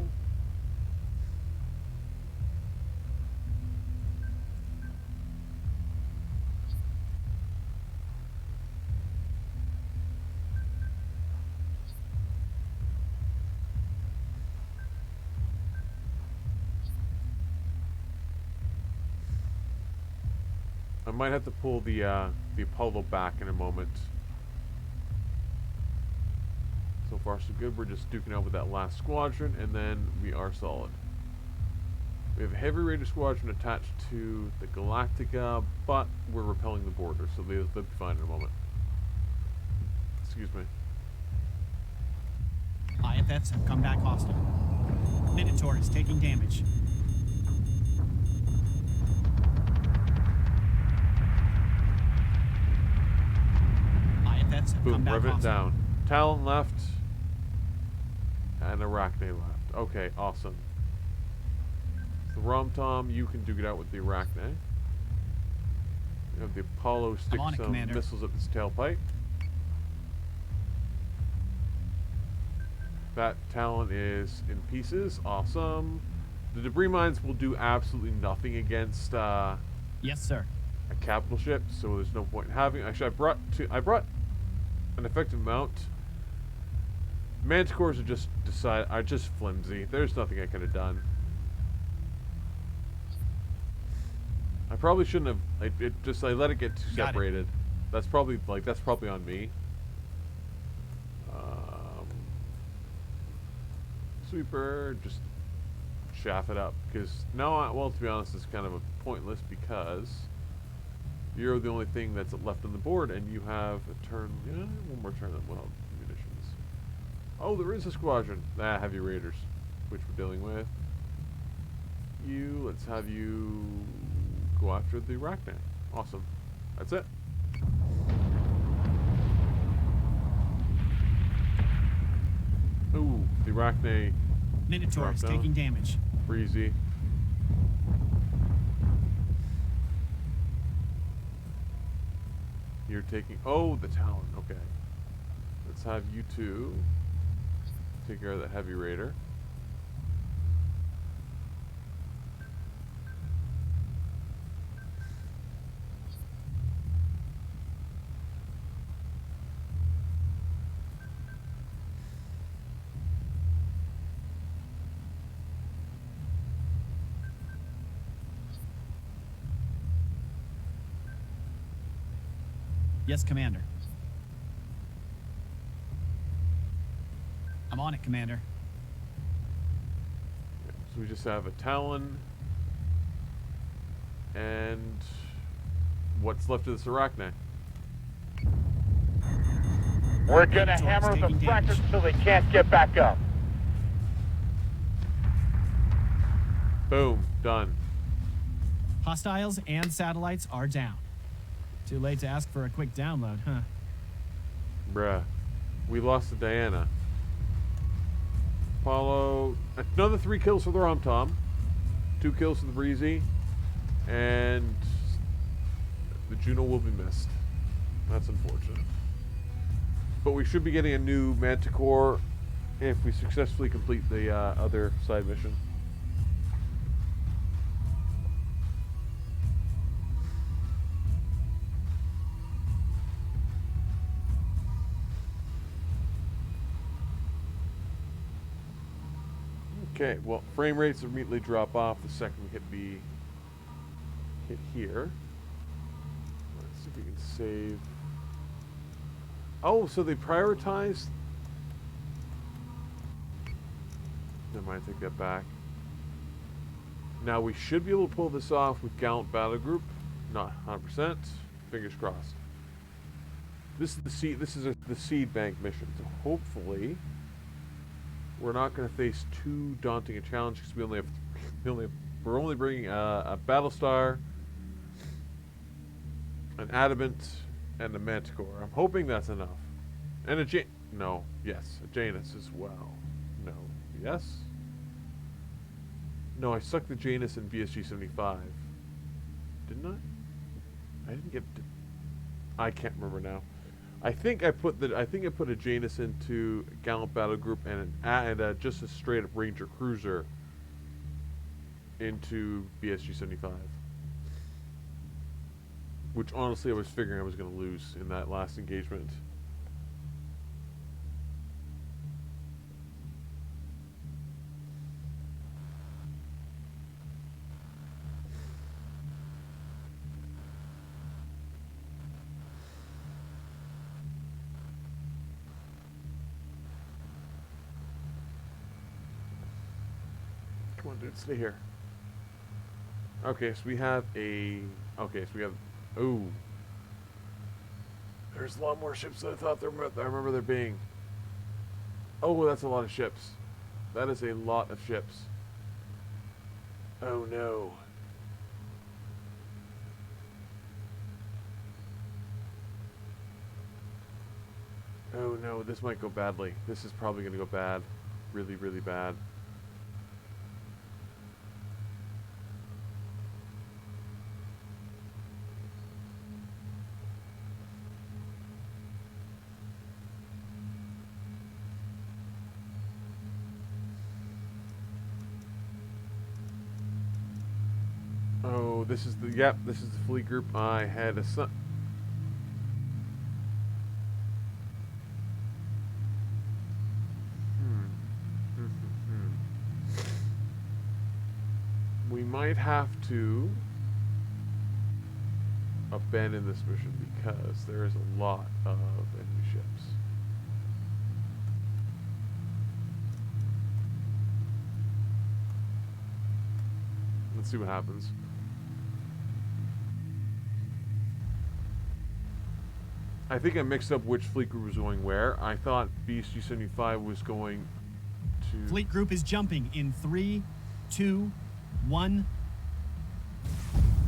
I might have to pull the Apollo back in a moment. So far so good. We're just duking out with that last squadron, and then we are solid. We have a heavy raider squadron attached to the Galactica, but we're repelling the border, so they'll be fine in a moment. Excuse me. IFFs have come back hostile. Minotaur is taking damage. IFFs have come Boom, back rev it hostile. down. Talon left. And Arachne left. Okay, awesome. The RomTom, you can duke it out with the Arachne. You have the Apollo stick on it, some Commander. missiles up its tailpipe. That Talon is in pieces. Awesome. The debris mines will do absolutely nothing against Yes, sir. a capital ship, so there's no point in having. Actually, I brought an effective mount. Manticores are just flimsy. There's nothing I could have done. I probably shouldn't have. I let it get too Got it. separated. That's probably on me. Sweeper, just chaff it up because well, to be honest, it's kind of pointless because you're the only thing that's left on the board, and you have a turn. Yeah, one more turn that will help munitions. Oh, there is a squadron. Heavy raiders, which we're dealing with. Let's have you go after the Arachne. Awesome. That's it. Ooh, the Arachne. Minotaur is taking damage. Breezy. You're taking... Oh, the Talon. Okay. Let's have you two take care of that heavy raider. Yes, Commander. I'm on it, Commander. So we just have a Talon and what's left of this Arachne. We're gonna Minotaur is hammer the taking damage. fractures so they can't get back up. Boom. Done. Hostiles and satellites are down. Too late to ask for a quick download, huh? Bruh. We lost to Diana. Apollo. Another 3 kills for the RomTom. 2 kills for the Breezy. And the Juno will be missed. That's unfortunate. But we should be getting a new Manticore if we successfully complete the other side mission. Okay, well, frame rates immediately drop off the second we hit here. Let's see if we can save. Oh, so they prioritized. Never mind, take that back. Now we should be able to pull this off with Gallant Battle Group. Not 100%. Fingers crossed. This is the seed. This is the seed bank mission. So hopefully, we're not going to face too daunting a challenge because we're only bringing a Battlestar, an Adamant, and a Manticore. I'm hoping that's enough. And a Janus as well. No. Yes? No, I sucked the Janus in BSG 75. Didn't I? I didn't get... I can't remember now. I think I put a Janus into Gallant Battle Group and just a straight up Ranger Cruiser into BSG 75. Which honestly I was figuring I was going to lose in that last engagement. Come on, dude, stay here. Okay, so we have a... Okay, so we have... Ooh. There's a lot more ships than I thought there were. I remember there being. Oh, that's a lot of ships. That is a lot of ships. Oh no. Oh no, this might go badly. This is probably going to go bad. Really, really bad. Oh, this is the, yep, this is the fleet group I had a son. We might have to abandon this mission because there is a lot of enemy ships. Let's see what happens. I think I mixed up which fleet group was going where. I thought BSG 75 was going to... Fleet group is jumping in 3, 2, 1.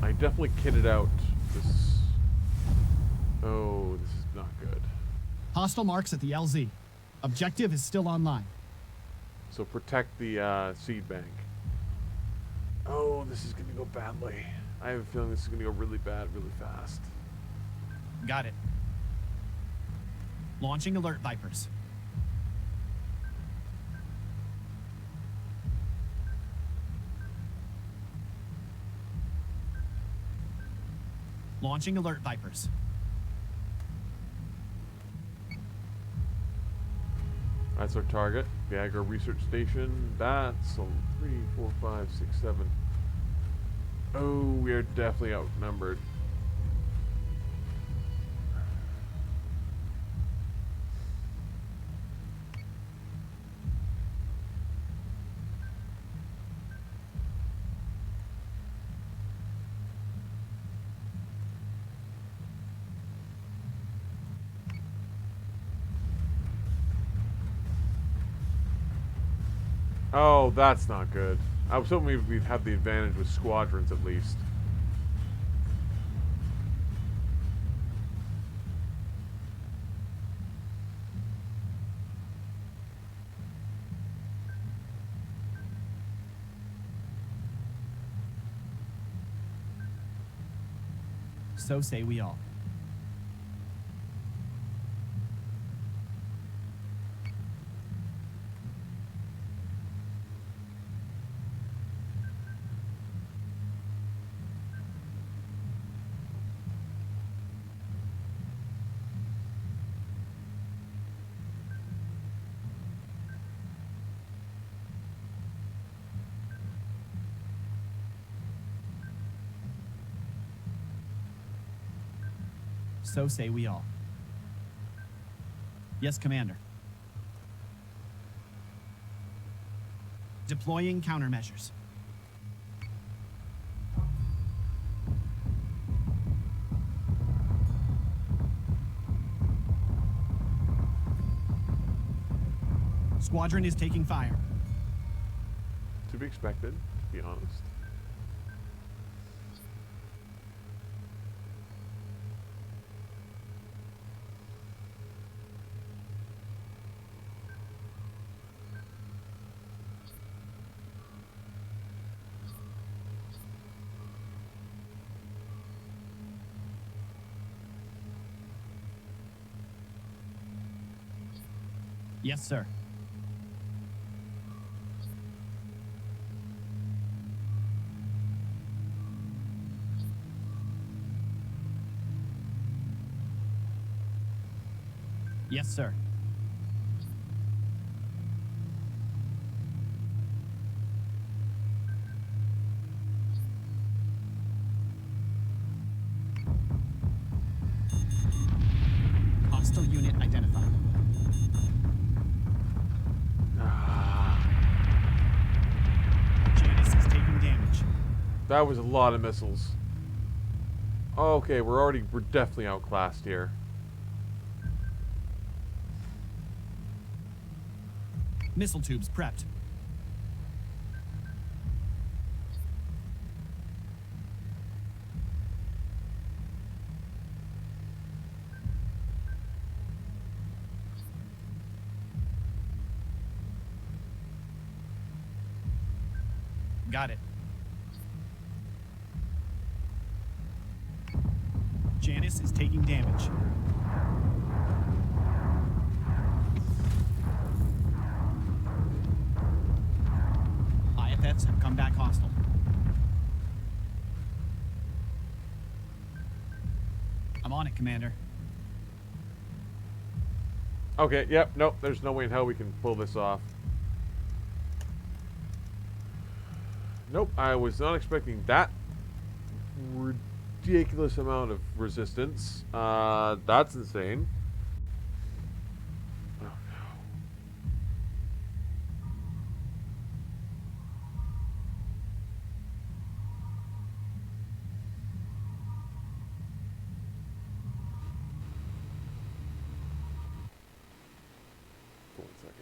I definitely kitted out this... Oh, this is not good. Hostile marks at the LZ. Objective is still online. So protect the seed bank. Oh, this is going to go badly. I have a feeling this is going to go really bad, really fast. Got it. Launching alert Vipers. Launching alert Vipers. That's our target. Viagra Research Station. That's a 3, 4, 5, 6, 7. Oh, we are definitely outnumbered. Oh, that's not good. I was hoping we'd have the advantage with squadrons at least. So say we all. So say we all. Yes, Commander. Deploying countermeasures. Squadron is taking fire. To be expected, to be honest. Yes, sir. Yes, sir. Hostile unit identified. That was a lot of missiles. Okay, we're definitely outclassed here. Missile tubes prepped. Got it. Janice is taking damage. IFFs have come back hostile. I'm on it, Commander. Okay, yep, nope, there's no way in hell we can pull this off. Nope, I was not expecting that ridiculous amount of resistance. That's insane. Oh no. One second.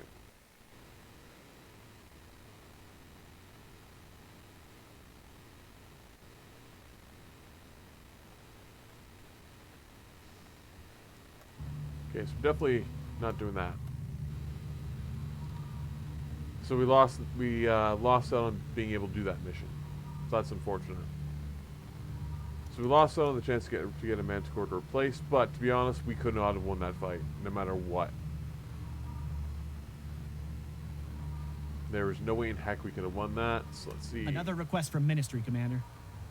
Okay, so definitely not doing that. So we lost out on being able to do that mission. So that's unfortunate. So we lost out on the chance to get a Manticore to replace, but to be honest, we could not have won that fight, no matter what. There was no way in heck we could have won that, so let's see. Another request from Ministry, Commander.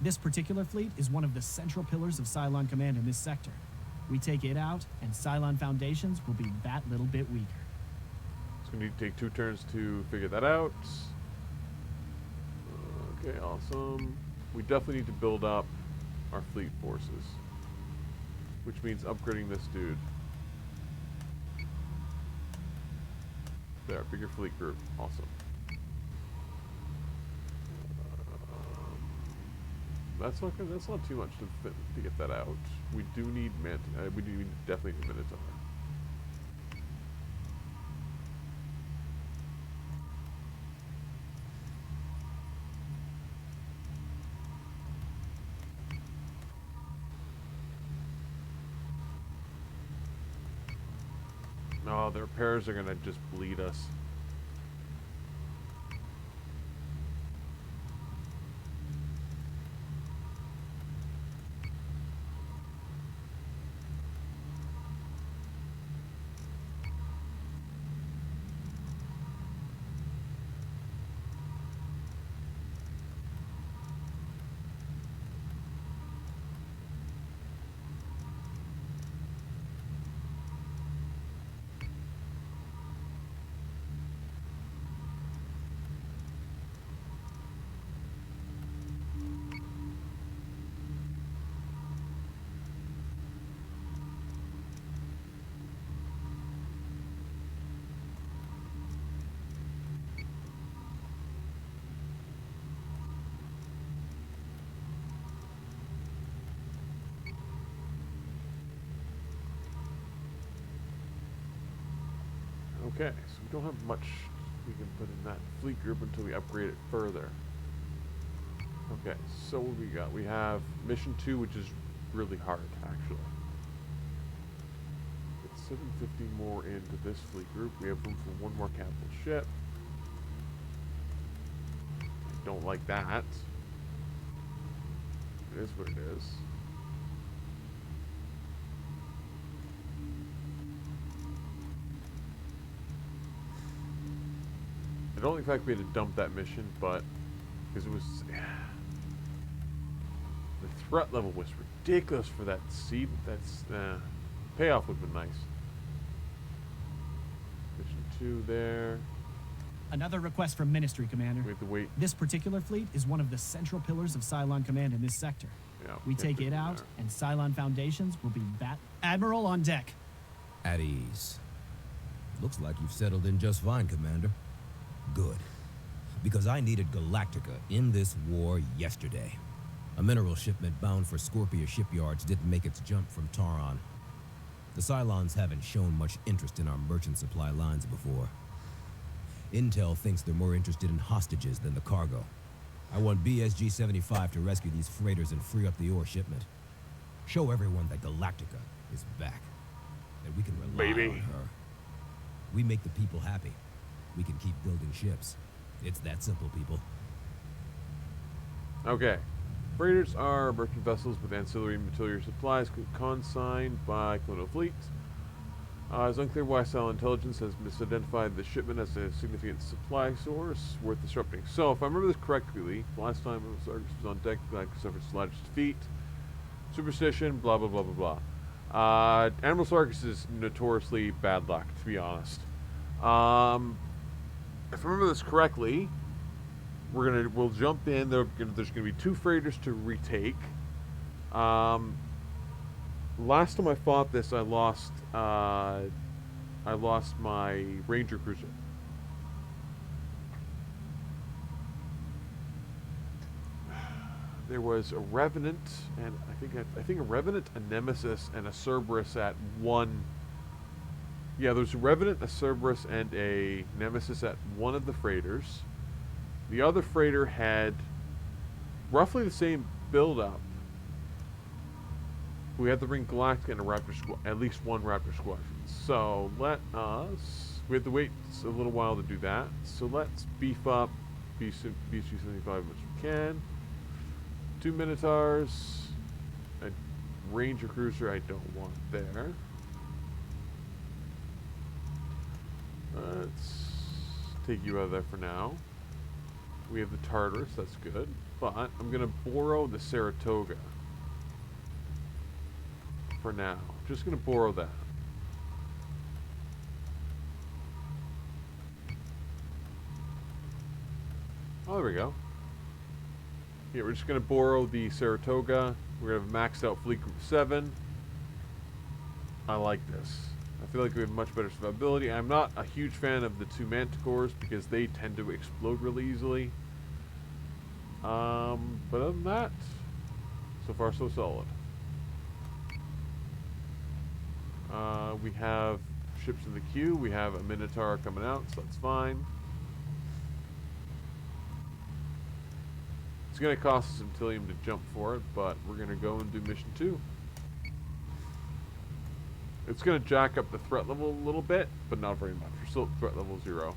This particular fleet is one of the central pillars of Cylon Command in this sector. We take it out, and Cylon Foundations will be that little bit weaker. It's going to need to take 2 turns to figure that out. Okay, awesome. We definitely need to build up our fleet forces, which means upgrading this dude. There, bigger fleet group. Awesome. That's not too much to get that out. We do need we do definitely need Minotaur. No, the repairs are gonna just bleed us. Okay, so we don't have much we can put in that fleet group until we upgrade it further. Okay, so what we got? We have mission 2, which is really hard, actually. Get 750 more into this fleet group. We have room for 1 more capital ship. I don't like that. It is what it is. I don't like the fact we had to dump that mission, but because it was the threat level was ridiculous for that seed. That's payoff would have been nice. Mission 2 there. Another request from Ministry, Commander. We have to wait. This particular fleet is one of the central pillars of Cylon Command in this sector. Yeah, we take it out, there. and Cylon Foundations will be Admiral on deck. At ease. Looks like you've settled in just fine, Commander. Good. Because I needed Galactica in this war yesterday. A mineral shipment bound for Scorpia shipyards didn't make its jump from Taron. The Cylons haven't shown much interest in our merchant supply lines before. Intel thinks they're more interested in hostages than the cargo. I want BSG 75 to rescue these freighters and free up the ore shipment. Show everyone that Galactica is back. That we can rely on her. We make the people happy. We can keep building ships. It's that simple, people. Okay. Freighters are merchant vessels with ancillary material supplies consigned by Colonial Fleet. It's unclear why Cylon Intelligence has misidentified the shipment as a significant supply source worth disrupting. So, if I remember this correctly, last time Sarkis was on deck, Galactica suffered its largest defeat. Superstition, blah blah blah blah blah. Admiral Sarkis is notoriously bad luck, to be honest. If I remember this correctly, we'll jump in. There's gonna be 2 freighters to retake. Last time I fought this, I lost my Ranger cruiser. There was a Revenant, and I think a Revenant, a Nemesis, and a Cerberus at one. Yeah, there's a Revenant, a Cerberus, and a Nemesis at one of the freighters. The other freighter had roughly the same build-up. We had to bring Galactica and a Raptor at least one Raptor squadron. So we have to wait a little while to do that. So let's beef up BSG 75 as much as we can. 2 Minotaurs, a Ranger cruiser I don't want there. Let's take you out of there for now. We have the Tartarus, that's good. But I'm going to borrow the Saratoga for now. Just going to borrow that. Oh, there we go. Yeah, we're just going to borrow the Saratoga. We're going to have maxed out Fleet Group 7. I like this. I feel like we have much better survivability. I'm not a huge fan of the 2 Manticores because they tend to explode really easily. But other than that, so far so solid. We have ships in the queue. We have a Minotaur coming out, so that's fine. It's going to cost us some Tillium to jump for it, but we're going to go and do mission 2. It's going to jack up the threat level a little bit, but not very much. We're still at threat level 0.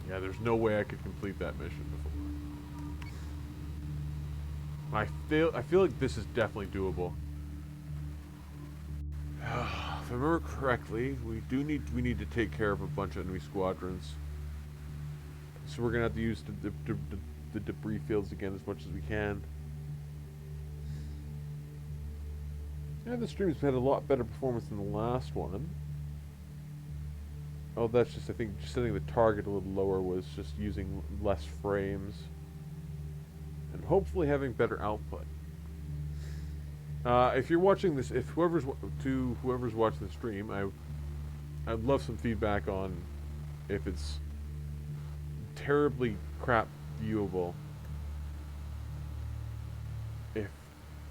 Yeah, there's no way I could complete that mission before. I feel like this is definitely doable. If I remember correctly, we need to take care of a bunch of enemy squadrons. So we're gonna have to use the debris fields again as much as we can. Yeah, the stream's had a lot better performance than the last one. Oh, that's just, I think, just setting the target a little lower was just using less frames. And hopefully having better output. If you're watching this, if whoever's watching the stream, I'd love some feedback on if it's terribly crap viewable. If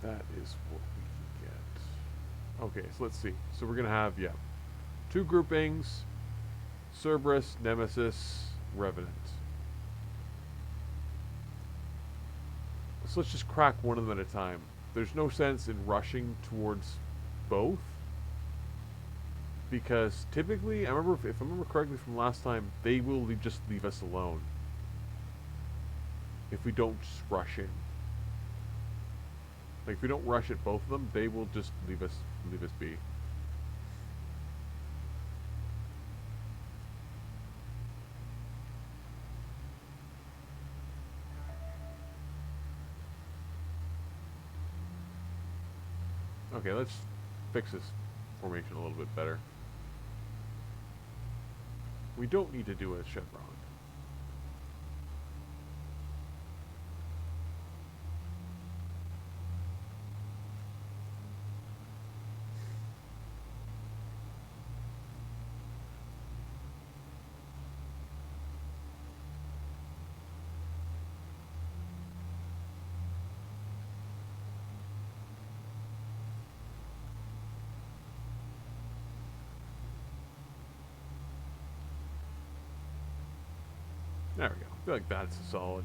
that is what we can get. Okay, so let's see. So we're gonna have 2 groupings: Cerberus, Nemesis, Revenant. So let's just crack one of them at a time. There's no sense in rushing towards both, because typically, if I remember correctly from last time, they will just leave us alone if we don't just rush in. Like, if we don't rush at both of them, they will just leave us be. Okay, let's fix this formation a little bit better. We don't need to do a chevron. There we go. I feel like that's a solid.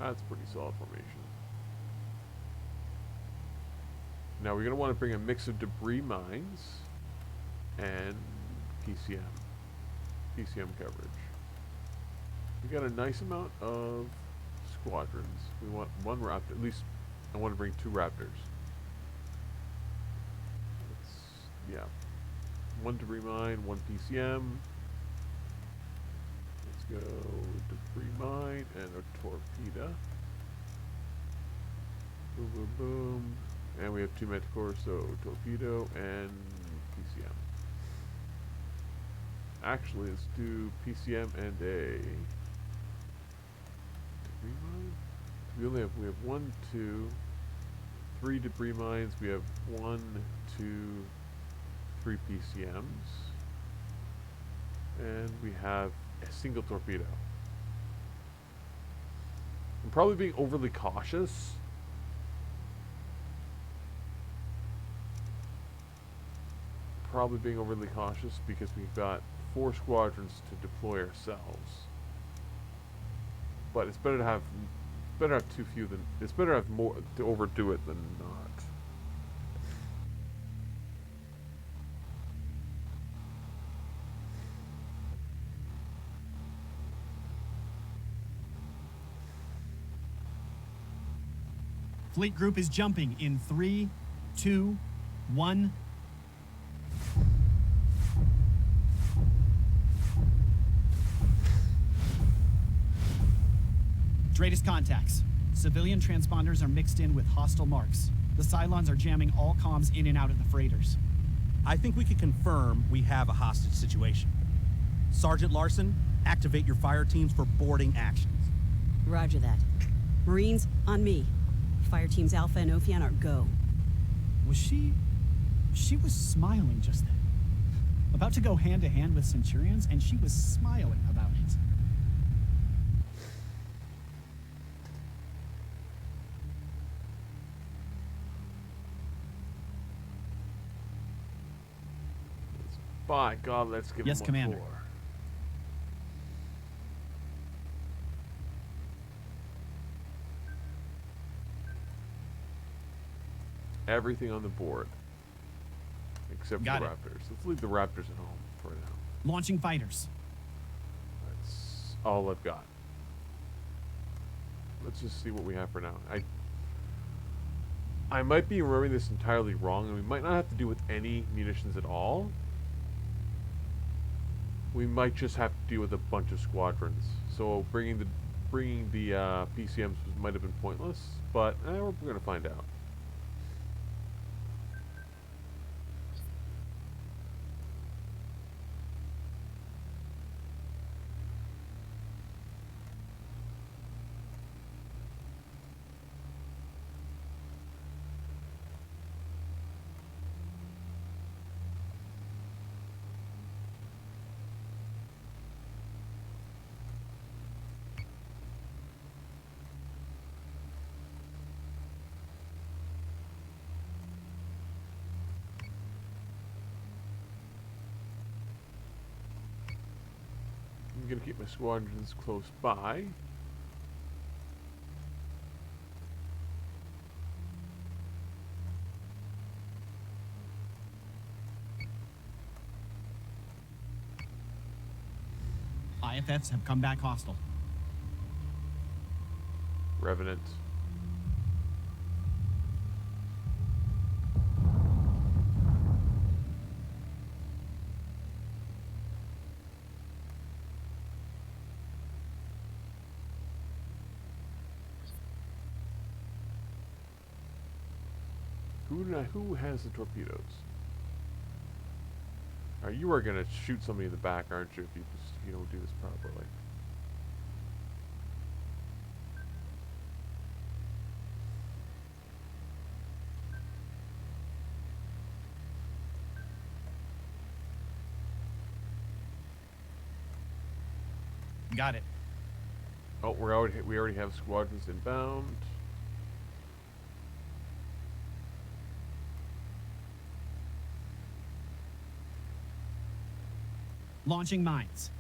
That's pretty solid formation. Now we're going to want to bring a mix of debris mines and PCM coverage. We got a nice amount of squadrons. We want one raptor. At least I want to bring 2 raptors. Yeah. 1 debris mine, 1 PCM. Let's go debris mine and a torpedo. Boom, boom, boom. And we have 2 Manticore, so torpedo and PCM. Actually, let's do PCM and a debris mine. We have 1, 2, 3 debris mines. We have 1, 2, 3 PCMs. And we have a single torpedo. I'm probably being overly cautious. Because we've got 4 squadrons to deploy ourselves. But it's better to have too few than it's better to have more to overdo it than not. Fleet group is jumping in 3, 2, 1. Straightest contacts. Civilian transponders are mixed in with hostile marks. The Cylons are jamming all comms in and out of the freighters. I think we can confirm we have a hostage situation. Sergeant Larson, activate your fire teams for boarding actions. Roger that. Marines, on me. Fire teams Alpha and Ophion are go. Was she was smiling just then. About to go hand to hand with Centurions, and she was smiling about it. By God, let's give yes, him Commander. 4. Everything on the board. Except for the Raptors. Let's leave the Raptors at home for now. Launching fighters. That's all I've got. Let's just see what we have for now. I might be remembering this entirely wrong, and we might not have to do with any munitions at all. We might just have to deal with a bunch of squadrons. So bringing the PCMs might have been pointless, but we're gonna find out. I'm gonna keep my squadrons close by. IFFs have come back hostile. Revenant. Who has the torpedoes? You are gonna shoot somebody in the back, aren't you? If you don't do this properly. Got it. Oh, we already have squadrons inbound. Launching mines.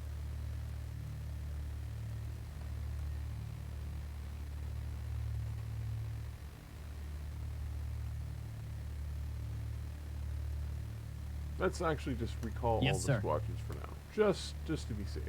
Let's actually just recall Yes, all the sir. squadrons for now. Just to be safe.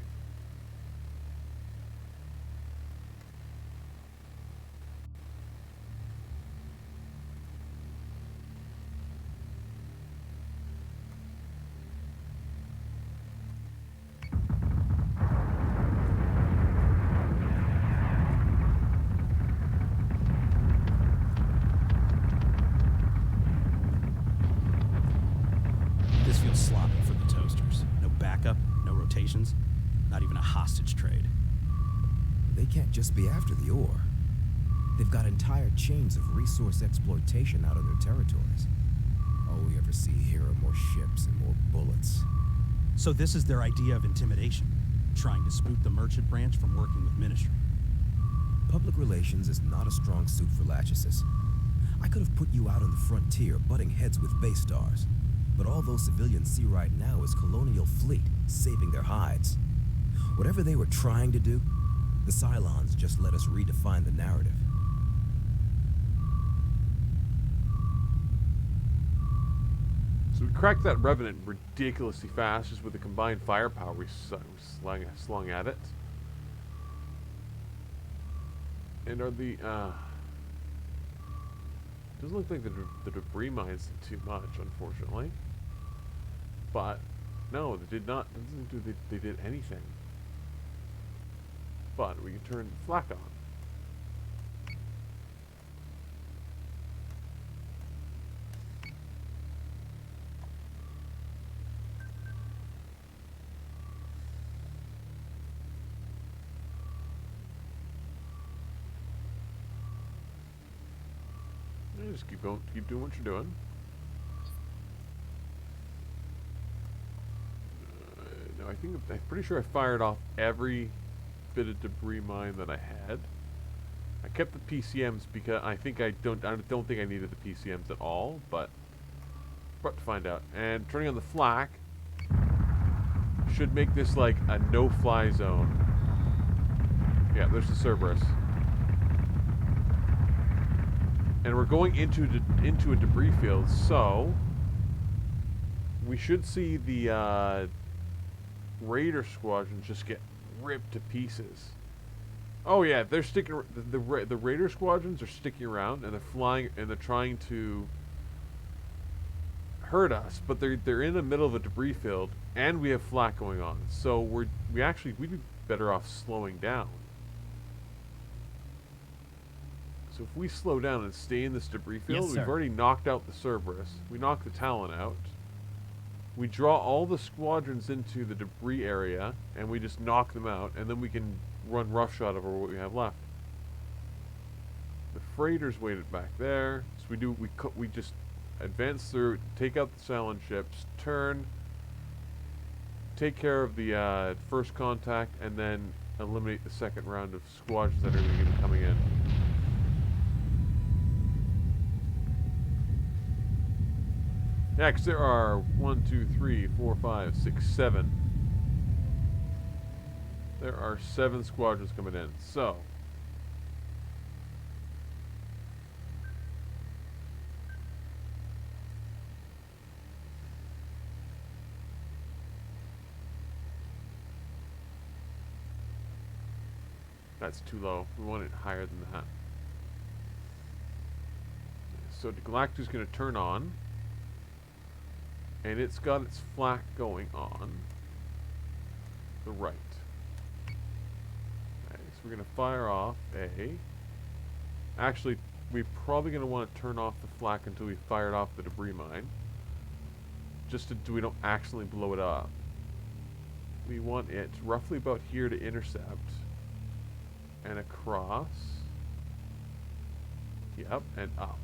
This feels sloppy for the toasters. No backup, no rotations, not even a hostage trade. They can't just be after the ore. They've got entire chains of resource exploitation out in their territories. All we ever see here are more ships and more bullets. So this is their idea of intimidation, trying to spook the merchant branch from working with Ministry. Public relations is not a strong suit for Lachesis. I could have put you out on the frontier, butting heads with base stars. But all those civilians see right now is Colonial Fleet saving their hides. Whatever they were trying to do, the Cylons just let us redefine the narrative. So we cracked that Revenant ridiculously fast just with the combined firepower we slung at it. And are the, doesn't look like the debris mines did too much, unfortunately. But, no, they did not, doesn't do they did anything. But we can turn the flak on. Yeah, just keep going, keep doing what you're doing. No, I'm pretty sure I fired off every bit of debris mine that I had. I kept the PCMs because I don't think I needed the PCMs at all, but we're about to find out. And turning on the flak should make this like a no-fly zone. Yeah, there's the Cerberus. And we're going into a debris field, so we should see the Raider squadrons just get ripped to pieces. Oh yeah, they're sticking. The Raider squadrons are sticking around and they're flying and they're trying to hurt us, but they're in the middle of a debris field and we have flak going on. So we'd be better off slowing down. So if we slow down and stay in this debris field, Yes, sir. we've already knocked out the Cerberus. We knocked the Talon out. We draw all the squadrons into the debris area, and we just knock them out, and then we can run roughshod over what we have left. The freighters waited back there, so we just advance through, take out the Cylon ships, turn, take care of the first contact, and then eliminate the second round of squadrons that are going to be coming in. Next, there are 1, 2, 3, 4, 5, 6, 7. There are 7 squadrons coming in. So, that's too low. We want it higher than that. So, the Galactus is going to turn on. And it's got its flak going on the right. Okay, so we're going to fire off a... Actually, we're probably going to want to turn off the flak until we fired off the debris mine. Just so we don't accidentally blow it up. We want it roughly about here to intercept. And across. Yep, and up.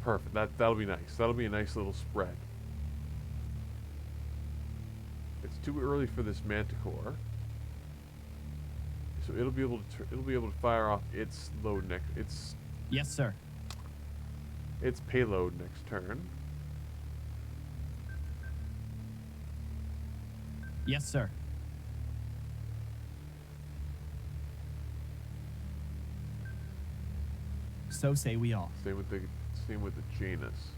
Perfect. That'll be nice. That'll be a nice little spread. It's too early for this Manticore, so it'll be able to fire off its load next. Yes, sir. Its payload next turn. Yes, sir. So say we all. Same with the Janus.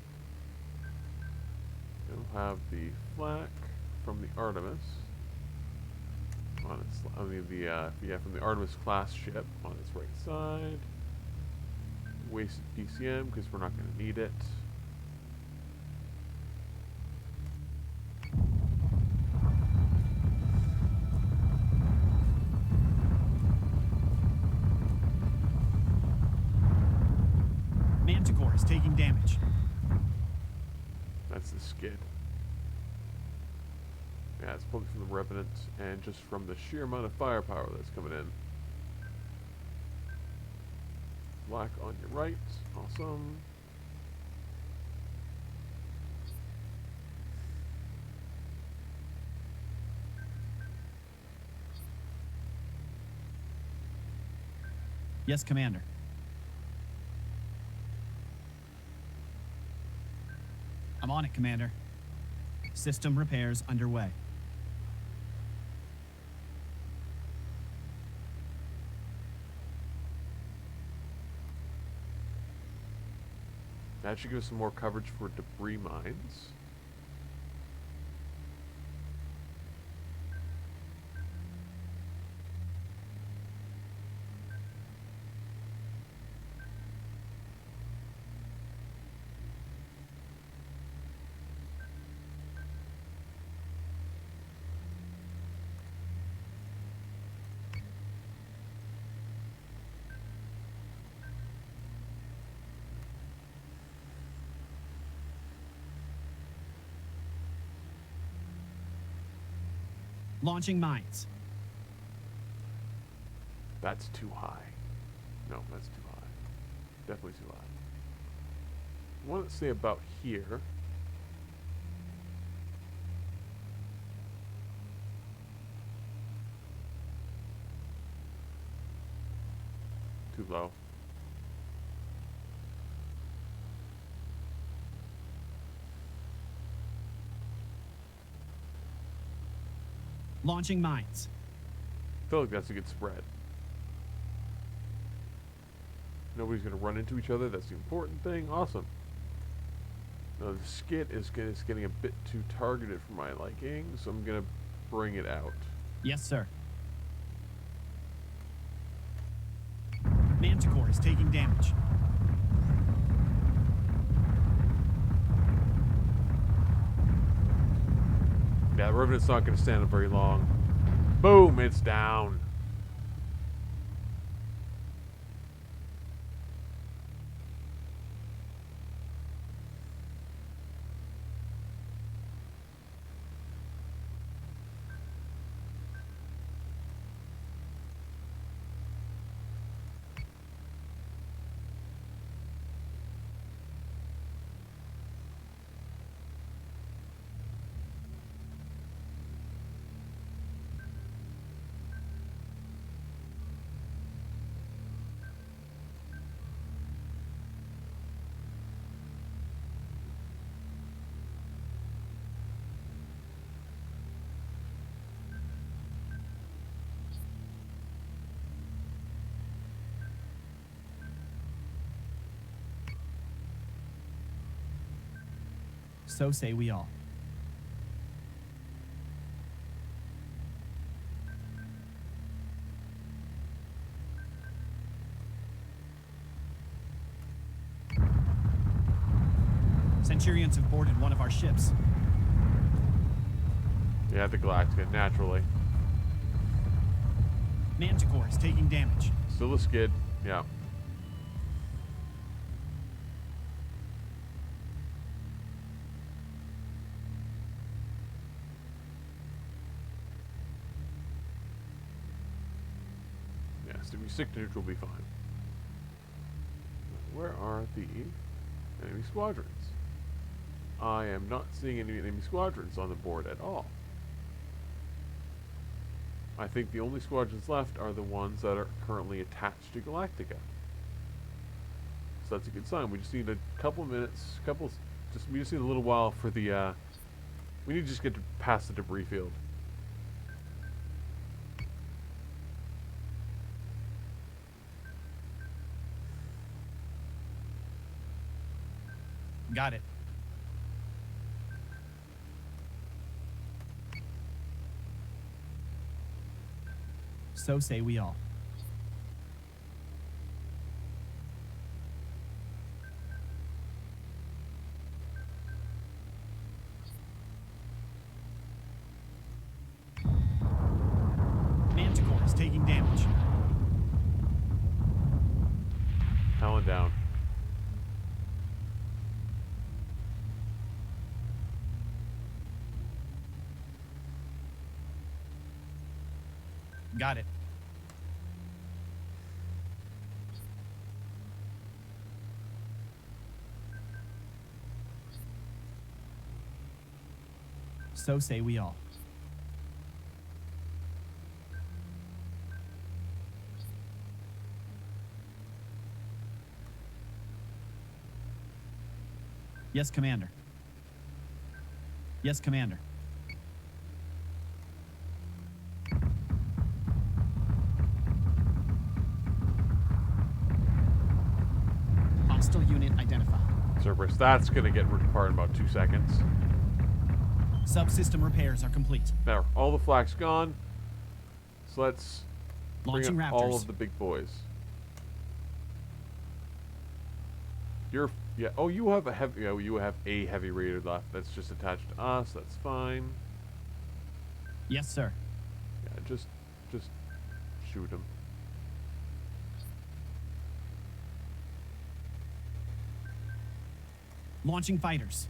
have the flak from the Artemis on its, from the Artemis class ship on its right side. Wasted DCM because we're not going to need it. Manticore is taking damage. That's the skid. Yeah, it's probably from the Revenant and just from the sheer amount of firepower that's coming in. Black on your right. Awesome. Yes, Commander. I'm on it, Commander. System repairs underway. That should give us some more coverage for debris mines. Launching mines. That's too high. No, that's too high. Definitely too high. I want to say about here. Too low. Launching mines. I feel like that's a good spread. Nobody's going to run into each other. That's the important thing. Awesome. Now the skit is getting a bit too targeted for my liking, so I'm going to bring it out. Yes, sir. Manticore is taking damage. Yeah, the Revenant's not going to stand up very long. Boom, it's down. So say we all. Centurions have boarded one of our ships. Yeah, the Galactica, naturally. Manticore is taking damage. Still a skid, yeah. Yes, if we stick to neutral, we'll be fine. Where are the enemy squadrons? I am not seeing any enemy squadrons on the board at all. I think the only squadrons left are the ones that are currently attached to Galactica. So that's a good sign. We just need a couple minutes, we just need a little while for the, we need to just get to past the debris field. Got it. So say we all. Manticore is taking damage. Talon down. Got it. So say we all. Yes, Commander. Yes, Commander. Hostile unit identified. Cerberus, that's gonna get ripped apart in about 2 seconds. Subsystem repairs are complete. There, all the flak's gone. So let's Launching bring up Raptors. all of the big boys. You're, yeah. Oh, you have a heavy. Oh, you have a heavy raider left. That's just attached to us. That's fine. Yes, sir. Yeah, just shoot him. Launching fighters.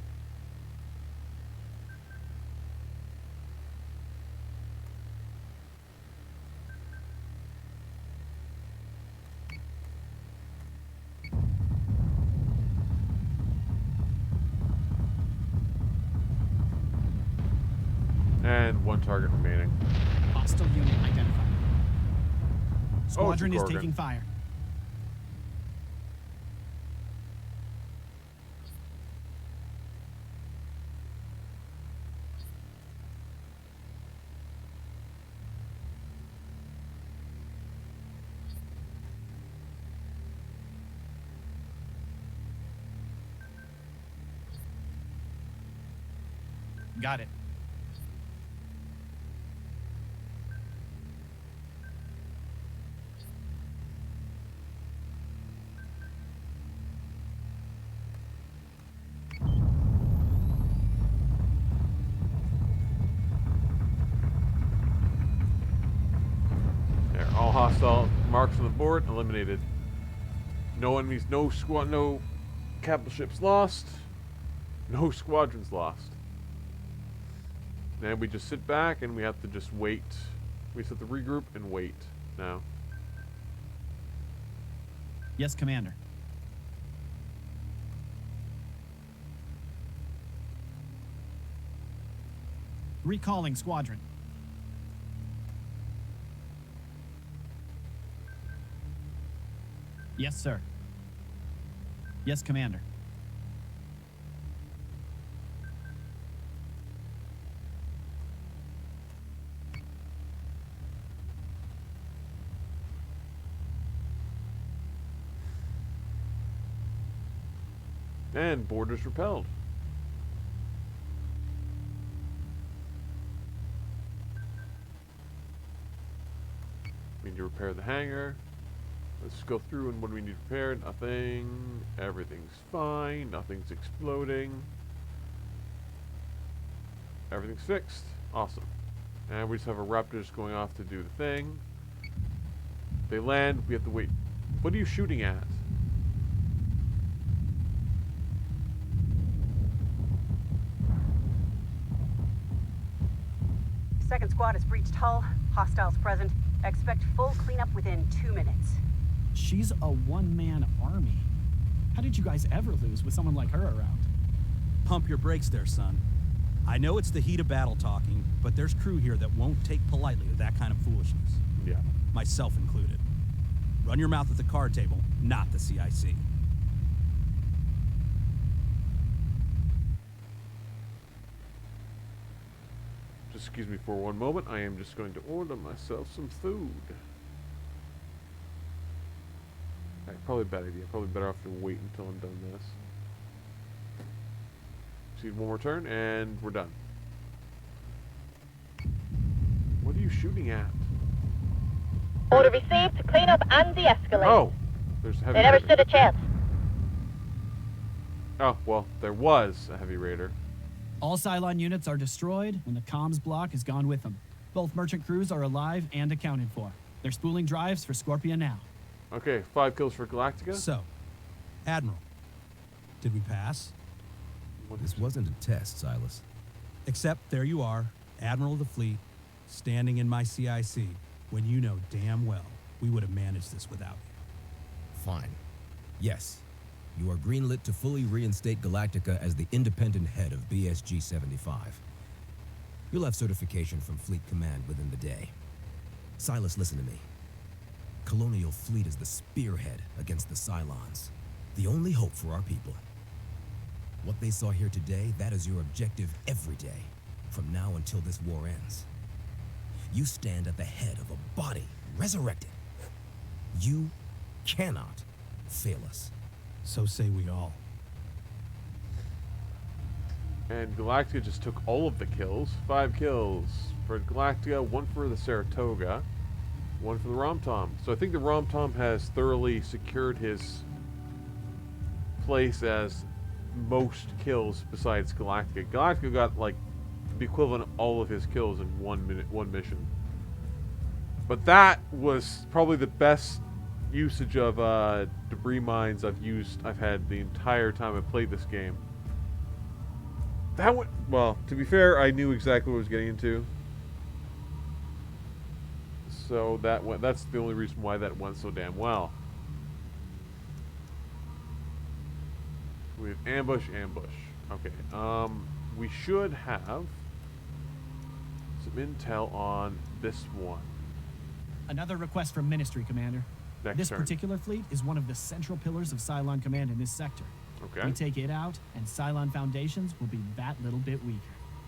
And one target remaining. Hostile unit identified. Squadron is Gorgon. taking fire. Got it. There, all hostile marks on the board eliminated. No enemies, no capital ships lost. No squadrons lost. Then we just sit back and we have to just wait. We just have to regroup and wait now. Yes, Commander. Recalling squadron. Yes, sir. Yes, Commander. And borders repelled. We need to repair the hangar. Let's go through and what do we need repaired? Nothing. Everything's fine. Nothing's exploding. Everything's fixed. Awesome. And we just have our Raptors going off to do the thing. They land. We have to wait. What are you shooting at? Second squad has breached hull. Hostiles present. Expect full cleanup within 2 minutes. She's a one-man army. How did you guys ever lose with someone like her around? Pump your brakes there, son. I know it's the heat of battle talking, but there's crew here that won't take politely to that kind of foolishness. Yeah. Myself included. Run your mouth at the card table, not the CIC. Just excuse me for one moment. I am just going to order myself some food. Okay, probably a bad idea. Probably better off to wait until I'm done this. See one more turn and we're done. What are you shooting at? Order received. Clean up and de-escalate. Oh, there's a heavy They never raider. stood a chance. Oh, well, there was a heavy raider. All Cylon units are destroyed, and the comms block is gone with them. Both merchant crews are alive and accounted for. They're spooling drives for Scorpia now. Okay, 5 kills for Galactica. So, Admiral, did we pass? This wasn't a test, Silas. Except there you are, Admiral of the Fleet, standing in my CIC, when you know damn well we would have managed this without you. Fine. Yes, you are greenlit to fully reinstate Galactica as the independent head of BSG 75. You'll have certification from Fleet Command within the day. Silas, listen to me. Colonial Fleet is the spearhead against the Cylons. The only hope for our people. What they saw here today, that is your objective every day, from now until this war ends. You stand at the head of a body resurrected. You cannot fail us. So say we all. And Galactica just took all of the kills. 5 kills for Galactica, 1 for the Saratoga, 1 for the RomTom. So I think the RomTom has thoroughly secured his place as most kills besides Galactica. Galactica got like the equivalent of all of his kills in one mission. But that was probably the best usage of debris mines I've had the entire time I played this game. That went well. To be fair, I knew exactly what I was getting into, so that's the only reason why that went so damn well. We have ambush. Okay. We should have some intel on this one. Another request from Ministry, Commander. This particular fleet is one of the central pillars of Cylon Command in this sector. Okay. We take it out, and Cylon Foundations will be that little bit weaker.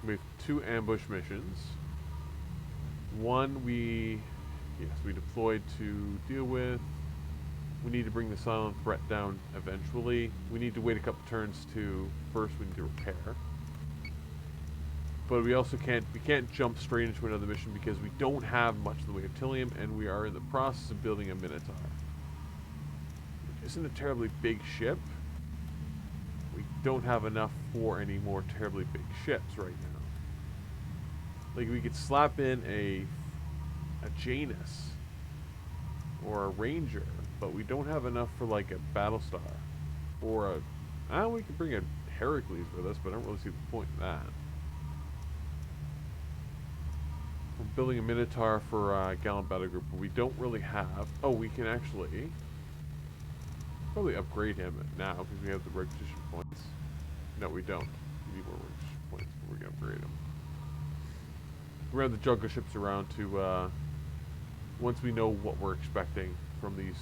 We have 2 ambush missions. One we deployed to deal with. We need to bring the Cylon threat down eventually. We need to wait a couple turns to first we need to repair. But we also can't jump straight into another mission because we don't have much in the way of Tilium, and we are in the process of building a Minotaur. Which isn't a terribly big ship. We don't have enough for any more terribly big ships right now. Like, we could slap in a Janus or a Ranger, but we don't have enough for like a Battlestar or we could bring a Heracles with us, but I don't really see the point in that. We're building a Minotaur for Gallant Battle Group, but we don't really have. Oh, we can actually probably upgrade him now because we have the requisition points. No, we don't. We need more requisition points, but we're gonna upgrade him. We're gonna have the juggle ships around to once we know what we're expecting from these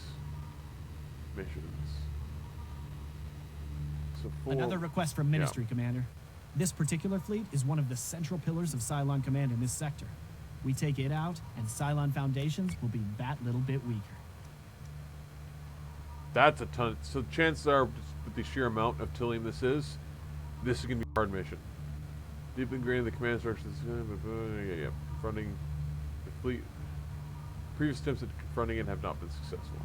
missions. So Another request from Ministry, Commander. This particular fleet is one of the central pillars of Cylon Command in this sector. We take it out, and Cylon Foundations will be that little bit weaker. That's a ton. So chances are, just with the sheer amount of Tilium this is going to be a hard mission. Deeply ingrained in the command structure. Confronting the fleet. Previous attempts at confronting it have not been successful.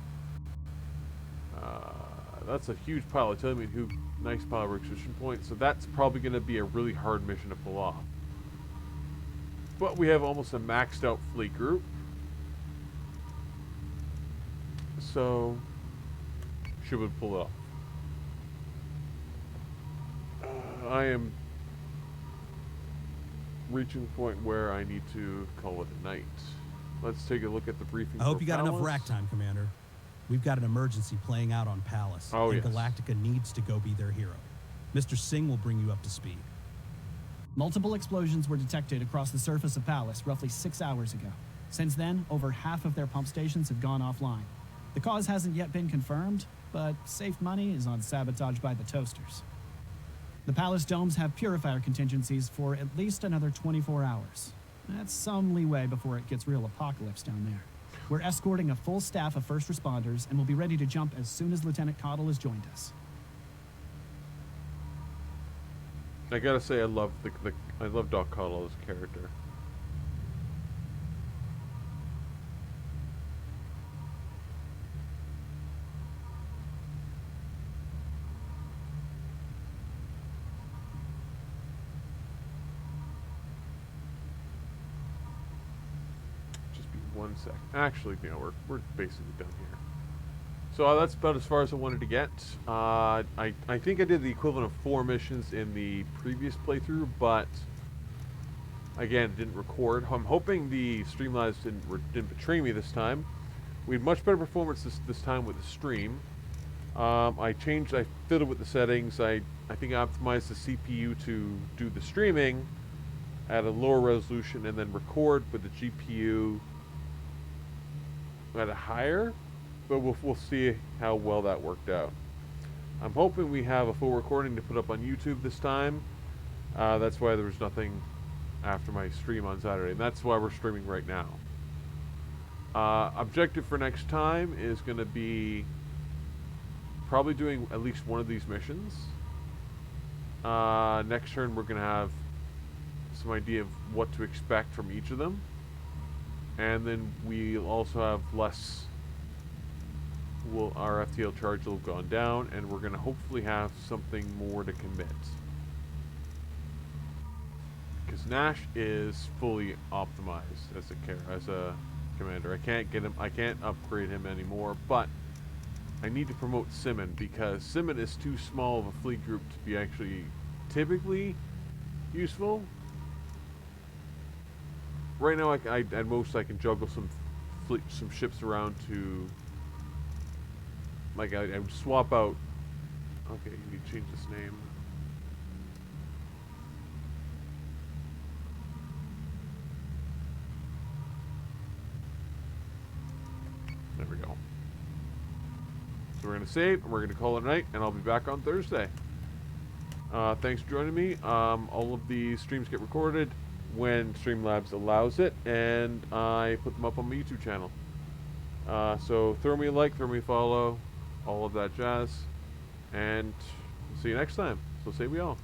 That's a huge pile of Tilium. Nice pile of requisition points. So that's probably going to be a really hard mission to pull off. But we have almost a maxed out fleet group. So should we pull it off? I am reaching the point where I need to call it a night. Let's take a look at the briefing. I hope you got enough rack time, Commander. We've got an emergency playing out on Palace. Oh, and yes. Galactica needs to go be their hero. Mr. Singh will bring you up to speed. Multiple explosions were detected across the surface of Palace roughly 6 hours ago. Since then, over half of their pump stations have gone offline. The cause hasn't yet been confirmed, but safe money is on sabotage by the toasters. The Palace domes have purifier contingencies for at least another 24 hours. That's some leeway before it gets real apocalypse down there. We're escorting a full staff of first responders and will be ready to jump as soon as Lieutenant Cottle has joined us. I gotta say, I love I love Doc Cottle as a character. 1 sec. Actually, you know, we're basically done here. So that's about as far as I wanted to get. I think I did the equivalent of 4 missions in the previous playthrough, but again, didn't record. I'm hoping the Streamlabs didn't betray me this time. We had much better performance this time with the stream. I fiddled with the settings. I think I optimized the CPU to do the streaming at a lower resolution and then record with the GPU at a higher, but we'll see how well that worked out. I'm hoping we have a full recording to put up on YouTube this time. That's why there was nothing after my stream on Saturday, and that's why we're streaming right now. Objective for next time is going to be probably doing at least one of these missions. Next turn we're going to have some idea of what to expect from each of them, and then we'll also have less. Our FTL charge will have gone down, and we're going to hopefully have something more to commit. Because Nash is fully optimized as a commander. I can't upgrade him anymore, but I need to promote Simon because Simon is too small of a fleet group to be actually typically useful. Right now, at most I can juggle some ships around to, like, I would swap out. Okay, you need to change this name. There we go. So we're going to save, and we're going to call it a night, and I'll be back on Thursday. Thanks for joining me. All of the streams get recorded when Streamlabs allows it, and I put them up on my YouTube channel. So throw me a like, throw me a follow, all of that jazz, and see you next time. So say we all.